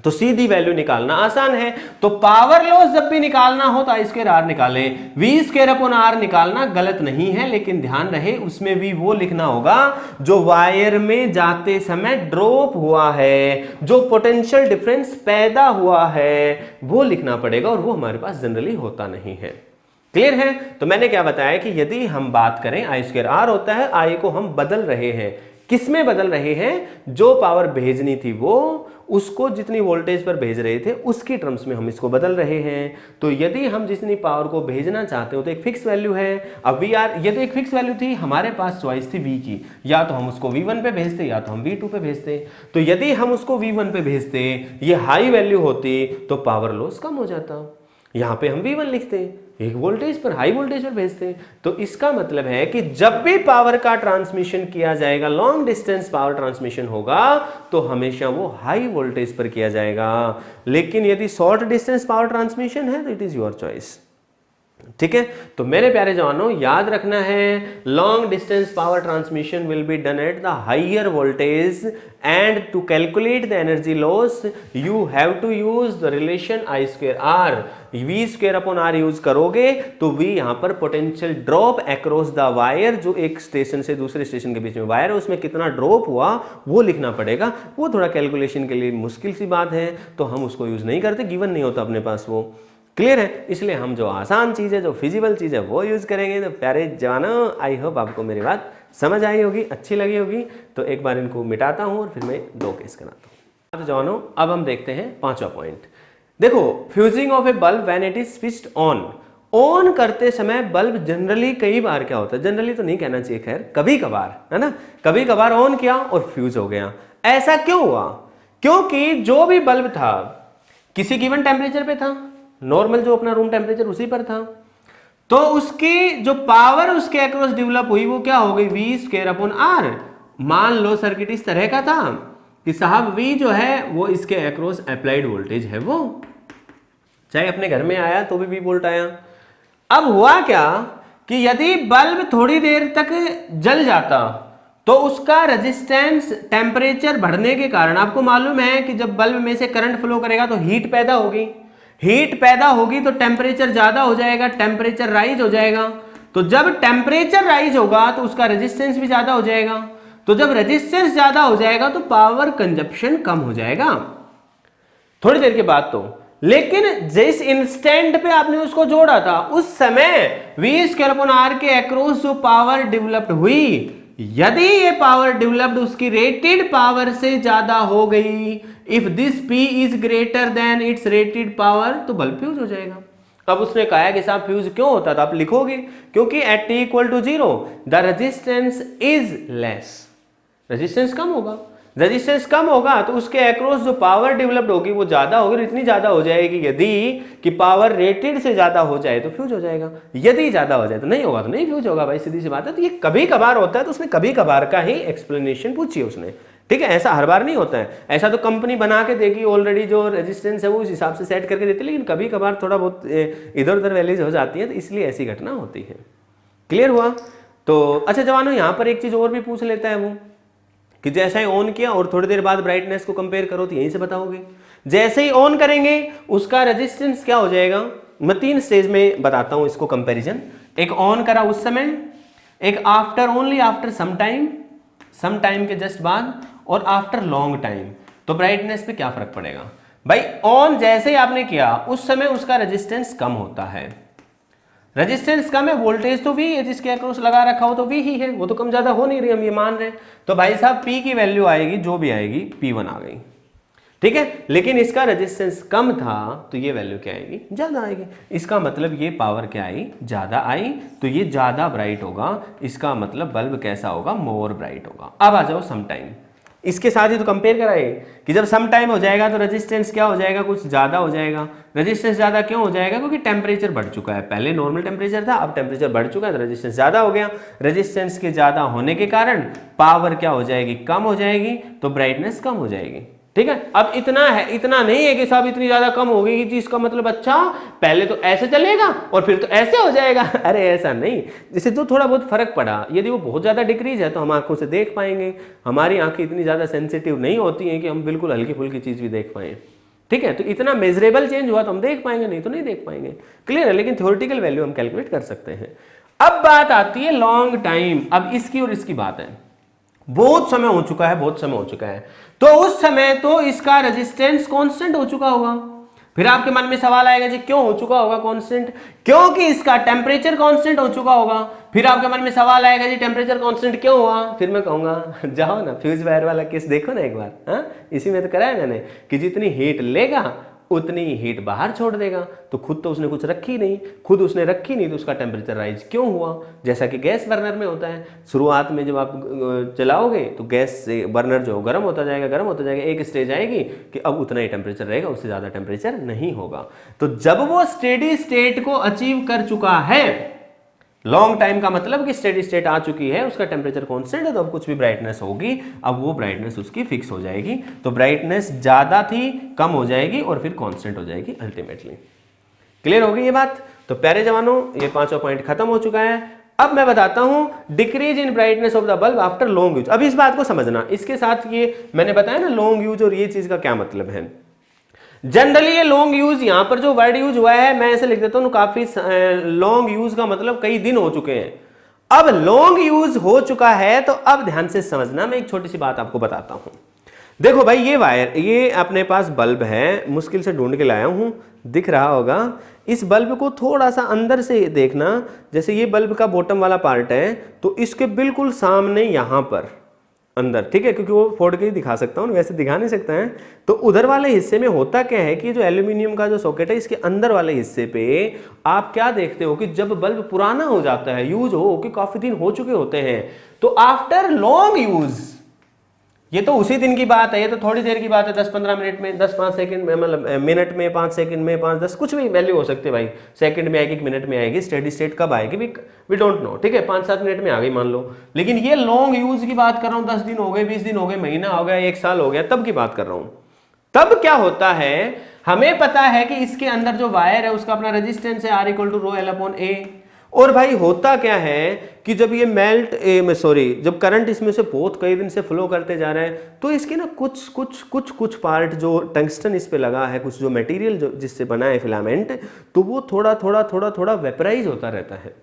तो सीधी वैल्यू निकालना आसान है। तो पावर लॉस जब भी निकालना हो तो I² R निकालें। V²/R निकालना गलत नहीं है, लेकिन ध्यान रहे उसमें भी वो लिखना होगा जो वायर में जाते समय ड्रॉप हुआ है, जो पोटेंशियल डिफरेंस पैदा हुआ है वो लिखना पड़ेगा, और वो हमारे पास जनरली होता नहीं है। क्लियर है? तो मैंने क्या बताया कि यदि हम बात करें I² R होता है, I को हम बदल रहे हैं, किसमें बदल रहे हैं? जो पावर भेजनी थी वो उसको जितनी वोल्टेज पर भेज रहे थे उसकी टर्म्स में हम इसको बदल रहे हैं। तो यदि हम जितनी पावर को भेजना चाहते हो तो एक फिक्स वैल्यू है। अब VR ये तो एक फिक्स वैल्यू थी, हमारे पास चॉइस थी V की, या तो हम उसको V1 पे भेजते या तो हम V2 पे भेजते। तो यदि हम उसको V1 पे भेजते, ये हाई वैल्यू होती तो पावर लॉस कम हो जाता। यहाँ पे हम V1 लिखते, एक वोल्टेज पर, हाई वोल्टेज पर भेजते हैं। तो इसका मतलब है कि जब भी पावर का ट्रांसमिशन किया जाएगा, लॉन्ग डिस्टेंस पावर ट्रांसमिशन होगा तो हमेशा वो हाई वोल्टेज पर किया जाएगा। लेकिन यदि शॉर्ट डिस्टेंस पावर ट्रांसमिशन है तो इट इज योर चॉइस। ठीक है? तो मेरे प्यारे जवानों याद रखना है, long distance power transmission will be done at the higher voltage and to calculate the energy loss you have to use the relation I² R। V²/R use करोगे तो V यहां पर potential drop across the wire, जो एक station से दूसरे station के बीच में वायर है उसमें कितना ड्रॉप हुआ वो लिखना पड़ेगा। वो थोड़ा कैलकुलेशन के लिए मुश्किल सी बात है तो हम उसको यूज नहीं करते, गिवन नहीं होता अपने पास वो। क्लियर है? इसलिए हम जो आसान चीज़ है, जो फिजिबल चीज़ है वो यूज़ करेंगे। तो प्यारे जवानों, आई होप आपको मेरी बात समझ आई होगी, अच्छी लगी होगी। तो एक बार इनको मिटाता हूँ और फिर मैं 2 केस कराता हूँ। तो जवानों अब हम देखते हैं 5वां पॉइंट। देखो, fusing of A bulb when it is switched on करते समय बल्ब जनरली कई बार क्या होता है, जनरली तो नहीं कहना चाहिए, खैर कभी कभार, है ना, कभी कभार ऑन किया और फ्यूज हो गया। ऐसा क्यों हुआ? क्योंकि जो भी बल्ब था किसी गिवन टेम्परेचर पे था, नॉर्मल जो अपना रूम टेम्परेचर उसी पर था, तो उसकी जो पावर उसके अक्रॉस डेवलप हुई वो क्या हो गई? V²/R। मान लो सर्किट इस तरह का था कि साहब V जो है वो इसके अक्रॉस अप्लाइड वोल्टेज है, वो चाहे अपने घर में आया तो भी V वोल्ट आया। अब हुआ क्या कि यदि बल्ब थोड़ी देर तक जल जाता तो उसका रेजिस्टेंस टेम्परेचर बढ़ने के कारण, आपको मालूम है कि जब बल्ब में से करंट फ्लो करेगा तो हीट पैदा होगी, हीट पैदा होगी तो टेम्परेचर ज्यादा हो जाएगा, टेम्परेचर राइज हो जाएगा। तो जब टेम्परेचर राइज होगा तो उसका रेजिस्टेंस भी ज्यादा हो जाएगा। तो जब रेजिस्टेंस ज्यादा हो जाएगा तो पावर कंजप्शन कम हो जाएगा थोड़ी देर के बाद। तो लेकिन जिस इंस्टेंट पे आपने उसको जोड़ा था उस समय V²/R के अक्रॉस जो पावर डेवलप्ड हुई, यदि ये पावर डेवलप्ड उसकी रेटेड पावर से ज्यादा हो गई, if this P is greater than it's rated power, तो बल्ब फ्यूज हो जाएगा। अब उसने कहा कि साहब फ्यूज क्यों होता था, आप लिखोगे क्योंकि at T = 0 the resistance is less, resistance कम होगा। रेजिस्टेंस कम होगा तो उसके अक्रॉस जो पावर डेवलप्ड होगी वो ज्यादा होगी, इतनी ज्यादा हो जाएगी यदि कि पावर रेटेड से ज्यादा हो जाए तो फ्यूज हो जाएगा, यदि ज्यादा हो जाए तो नहीं होगा, तो नहीं फ्यूज होगा भाई, सीधी सी बात है। तो ये कभी कभार होता है, तो उसने कभी कभार का ही एक्सप्लेनेशन पूछी है उसने, ठीक है, ऐसा हर बार नहीं होता है। ऐसा तो कंपनी बना के देगी, ऑलरेडी जो रेजिस्टेंस है वो उस हिसाब से सेट करके देती है, लेकिन कभी कभार थोड़ा बहुत इधर उधर वैल्यूज हो जाती है, तो इसलिए ऐसी घटना होती है। क्लियर हुआ? तो अच्छा जवानों, यहाँ पर एक चीज और भी पूछ लेता है वो कि जैसा ही ऑन किया और थोड़ी देर बाद ब्राइटनेस को कंपेयर करो तो यहीं से बताओगे। जैसे ही ऑन करेंगे उसका रेजिस्टेंस क्या हो जाएगा, मैं 3 स्टेज में बताता हूं इसको कंपैरिजन। एक ऑन करा उस समय, एक after, only after some time के जस्ट बाद, और आफ्टर लॉन्ग टाइम। तो ब्राइटनेस पे क्या फर्क पड़ेगा भाई? ऑन जैसे ही आपने किया उस समय उसका रेजिस्टेंस कम होता है, रेजिस्टेंस कम है, वोल्टेज तो V है, जिसके अक्रॉस लगा रखा हो तो V ही है, वो तो कम ज्यादा हो नहीं रही, हम ये मान रहे हैं। तो भाई साहब P की वैल्यू आएगी जो भी आएगी, P1 आ गई, ठीक है। लेकिन इसका रेजिस्टेंस कम था तो ये वैल्यू क्या आएगी? ज्यादा आएगी। इसका मतलब ये पावर क्या आई? ज्यादा आई, तो ये ज्यादा ब्राइट होगा। इसका मतलब बल्ब कैसा होगा? मोर ब्राइट होगा। अब आ जाओ सम टाइम, इसके साथ ही तो कंपेयर कराए कि जब सम टाइम हो जाएगा तो रेजिस्टेंस क्या हो जाएगा? कुछ ज्यादा हो जाएगा। रेजिस्टेंस ज्यादा क्यों हो जाएगा? क्योंकि टेम्परेचर बढ़ चुका है, पहले नॉर्मल टेम्परेचर था, अब टेम्परेचर बढ़ चुका है तो रेजिस्टेंस ज्यादा हो गया। रेजिस्टेंस के ज्यादा होने के कारण पावर क्या हो जाएगी? कम हो जाएगी, तो ब्राइटनेस कम हो जाएगी। ठीक है। अब इतना है, इतना नहीं है कि साहब इतनी ज्यादा कम हो गई कि इसका मतलब अच्छा पहले तो ऐसे चलेगा और फिर तो ऐसे हो जाएगा। अरे ऐसा नहीं, जैसे तो थोड़ा बहुत फर्क पड़ा, यदि वो बहुत ज्यादा डिक्रीज है तो हम आंखों से देख पाएंगे। हमारी आंखें इतनी ज्यादा सेंसिटिव नहीं होती हैं कि हम बिल्कुल हल्की फुल्की चीज भी देख पाए, ठीक है। तो इतना मेजरेबल चेंज हुआ तो हम देख पाएंगे, नहीं तो नहीं देख पाएंगे। क्लियर है, लेकिन थ्योरेटिकल वैल्यू हम कैलकुलेट कर सकते हैं। अब बात आती है लॉन्ग टाइम। अब इसकी और इसकी बात है, बहुत समय हो चुका है, बहुत समय हो चुका है, तो उस समय तो इसका रेजिस्टेंस कांस्टेंट हो चुका होगा। फिर आपके मन में सवाल आएगा जी क्यों हो चुका होगा कांस्टेंट? क्योंकि इसका टेम्परेचर कांस्टेंट हो चुका होगा। फिर आपके मन में सवाल आएगा जी टेम्परेचर कांस्टेंट क्यों हुआ? फिर मैं कहूंगा जाओ ना फ्यूज वायर वाला केस देखो ना एक बार, हाँ इसी में तो कराया मैंने कि जितनी हीट लेगा उतनी हीट बाहर छोड़ देगा। तो खुद तो उसने कुछ रखी नहीं, खुद उसने रखी नहीं तो उसका टेम्परेचर राइज क्यों हुआ? जैसा कि गैस बर्नर में होता है, शुरुआत में जब आप चलाओगे तो गैस से बर्नर जो गर्म होता जाएगा, गर्म होता जाएगा, एक स्टेज आएगी कि अब उतना ही टेम्परेचर रहेगा, उससे ज़्यादा टेम्परेचर नहीं होगा। तो जब वो स्टेडी स्टेट को अचीव कर चुका है, लॉन्ग टाइम का मतलब कि स्टेडी स्टेट आ चुकी है, उसका टेम्परेचर कांस्टेंट है, तो अब कुछ भी ब्राइटनेस होगी, अब वो ब्राइटनेस उसकी फिक्स हो जाएगी। तो ब्राइटनेस ज्यादा थी कम हो जाएगी और फिर कांस्टेंट हो जाएगी अल्टीमेटली। क्लियर हो गई ये बात? तो प्यारे जवानों ये पांचों पॉइंट खत्म हो चुका है। अब मैं बताता हूं decrease in brightness of the bulb after long use. अब इस बात को समझना, इसके साथ ये मैंने बताया ना लॉन्ग यूज और ये चीज का क्या मतलब है। जनरली ये लॉन्ग यूज, यहां पर जो वर्ड यूज हुआ है मैं ऐसे लिख देता हूं काफी लॉन्ग यूज का मतलब कई दिन हो चुके हैं। अब लॉन्ग यूज हो चुका है तो अब ध्यान से समझना, मैं एक छोटी सी बात आपको बताता हूं। देखो भाई ये वायर, ये अपने पास बल्ब है, मुश्किल से ढूंढ के लाया हूं, दिख रहा होगा। इस बल्ब को थोड़ा सा अंदर से देखना, जैसे ये बल्ब का बॉटम वाला पार्ट है तो इसके बिल्कुल सामने यहां पर अंदर, ठीक है, क्योंकि वो फोड़ के ही दिखा सकता हूँ, वैसे दिखा नहीं सकता है। तो उधर वाले हिस्से में होता क्या है कि जो एल्यूमिनियम का जो सॉकेट है इसके अंदर वाले हिस्से पे आप क्या देखते हो कि जब बल्ब पुराना हो जाता है, यूज हो कि काफी दिन हो चुके होते हैं, तो आफ्टर लॉन्ग यूज, ये तो उसी दिन की बात है, ये तो थोड़ी देर की बात है, 10-15 मिनट में, 10-5 सेकंड में, मतलब मिनट में, 5 सेकंड में, 5-10 कुछ भी वैल्यू हो सकती है भाई। सेकंड में आएगी, मिनट में आएगी, स्टेडी स्टेट कब आएगी वी डोंट नो, ठीक है, 5-7 मिनट में आ गई मान लो। लेकिन ये लॉन्ग यूज की बात कर रहा हूँ, 10 दिन हो गए, 20 दिन हो गए, महीना हो गया, 1 साल हो गया, तब की बात कर रहा हूँ। तब क्या होता है, हमें पता है कि इसके अंदर जो वायर है उसका अपना रेजिस्टेंस है R = ρL/A। और भाई होता क्या है कि जब ये जब करंट इसमें से बहुत कई दिन से फ्लो करते जा रहे हैं तो इसके ना कुछ पार्ट जो टंगस्टन इस पे लगा है, कुछ जो मटेरियल जो जिससे बना है फिलामेंट, तो वो थोड़ा वेपराइज होता रहता है,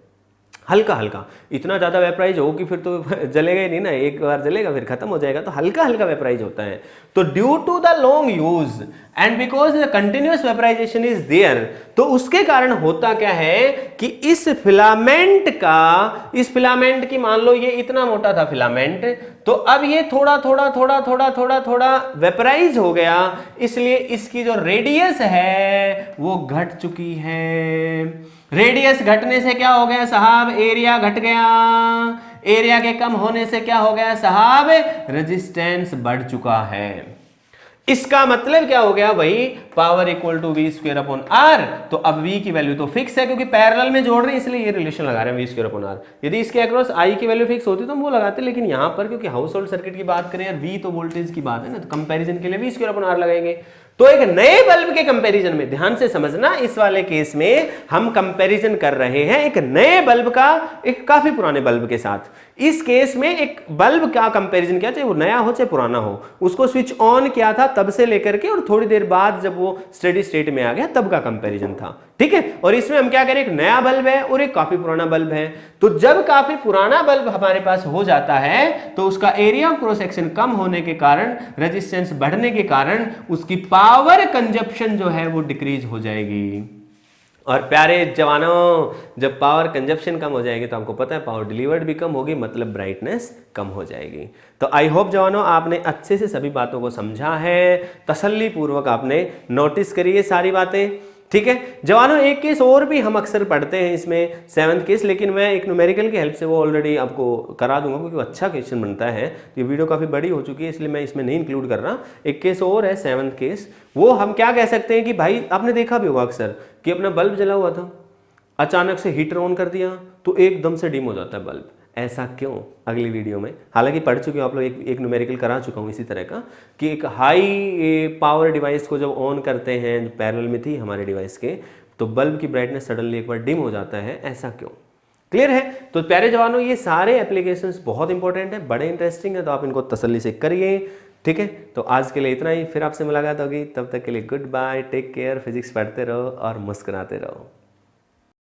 हल्का हल्का। इतना ज़्यादा वेपराइज हो कि फिर तो जलेगा ही नहीं ना, एक बार जलेगा फिर खत्म हो जाएगा, तो हल्का हल्का वेपराइज होता है। तो due to the long use and because the continuous vaporisation is there, तो उसके कारण होता क्या है कि इस फिलामेंट की मान लो ये इतना मोटा था फिलामेंट, तो अब ये थोड़ा वेपराइज हो गया, इसलिए इसकी जो रेडियस है वो घट चुकी है। रेडियस घटने से क्या हो गया साहब, एरिया घट गया। एरिया के कम होने से क्या हो गया साहब, रेजिस्टेंस बढ़ चुका है। इसका मतलब क्या हो गया, वही पावर = V²/R। तो अब V की वैल्यू तो फिक्स है क्योंकि पैरेलल में जोड़ रहे हैं, इसलिए ये रिलेशन लगा रहे हैं V²/R। यदि इसके अक्रॉस I की वैल्यू फिक्स होती तो हम वो लगाते, लेकिन यहां पर क्योंकि हाउस होल्ड सर्किट की बात करें यार, V तो वोल्टेज की बात है ना, तो कंपैरिजन के लिए V²/R लगाएंगे। तो एक नए बल्ब के कंपैरिजन में, ध्यान से समझना, इस वाले केस में हम कंपैरिजन कर रहे हैं एक नए बल्ब का एक काफी पुराने बल्ब के साथ। इस केस में एक बल्ब का कंपैरिजन किया, चाहे वो नया हो चाहे पुराना हो, उसको स्विच ऑन किया था तब से लेकर के और थोड़ी देर बाद जब वो स्टेडी स्टेट में आ गया तब का कंपैरिजन था, ठीक है। और इसमें हम क्या करें, एक नया बल्ब है और एक काफी पुराना बल्ब है। तो जब काफी पुराना बल्ब हमारे पास हो जाता है तो उसका एरिया ऑफ क्रॉस सेक्शन कम होने के कारण, रेजिस्टेंस बढ़ने के कारण उसकी पावर कंजप्शन जो है वो डिक्रीज हो जाएगी। और प्यारे जवानों, जब पावर कंजप्शन कम हो जाएगी तो आपको पता है पावर डिलीवर्ड भी कम होगी, मतलब ब्राइटनेस कम हो जाएगी। तो आई होप जवानों आपने अच्छे से सभी बातों को समझा है, तसल्ली पूर्वक आपने नोटिस करी है सारी बातें, ठीक है जवानों। एक केस और भी हम अक्सर पढ़ते हैं इसमें, 7th केस, लेकिन मैं एक न्यूमेरिकल की हेल्प से वो ऑलरेडी आपको करा दूंगा क्योंकि अच्छा क्वेश्चन बनता है। ये वीडियो काफ़ी बड़ी हो चुकी है इसलिए मैं इसमें नहीं इंक्लूड कर रहा। एक केस और है 7th केस, वो हम क्या कह सकते हैं कि भाई आपने देखा भी होगा अक्सर कि अपना बल्ब जला हुआ था, अचानक से हीटर ऑन कर दिया तो एकदम से डिम हो जाता है बल्ब। ऐसा क्यों, अगली वीडियो में। हालांकि पढ़ चुके हो आप लोग, एक न्यूमेरिकल करा चुका हूँ इसी तरह का, कि एक हाई पावर डिवाइस को जब ऑन करते हैं, जो पैरेलल में थी हमारे डिवाइस के, तो बल्ब की ब्राइटनेस सडनली एक बार डिम हो जाता है, ऐसा क्यों। क्लियर है। तो प्यारे जवानों, ये सारे एप्लीकेशंस बहुत इंपॉर्टेंट है, बड़े इंटरेस्टिंग है, तो आप इनको तसल्ली से करिए। ठीक है, तो आज के लिए इतना ही, फिर आपसे मुलाकात होगी, तब तक के लिए goodbye, take care, physics पढ़ते रहो और मुस्कुराते रहो।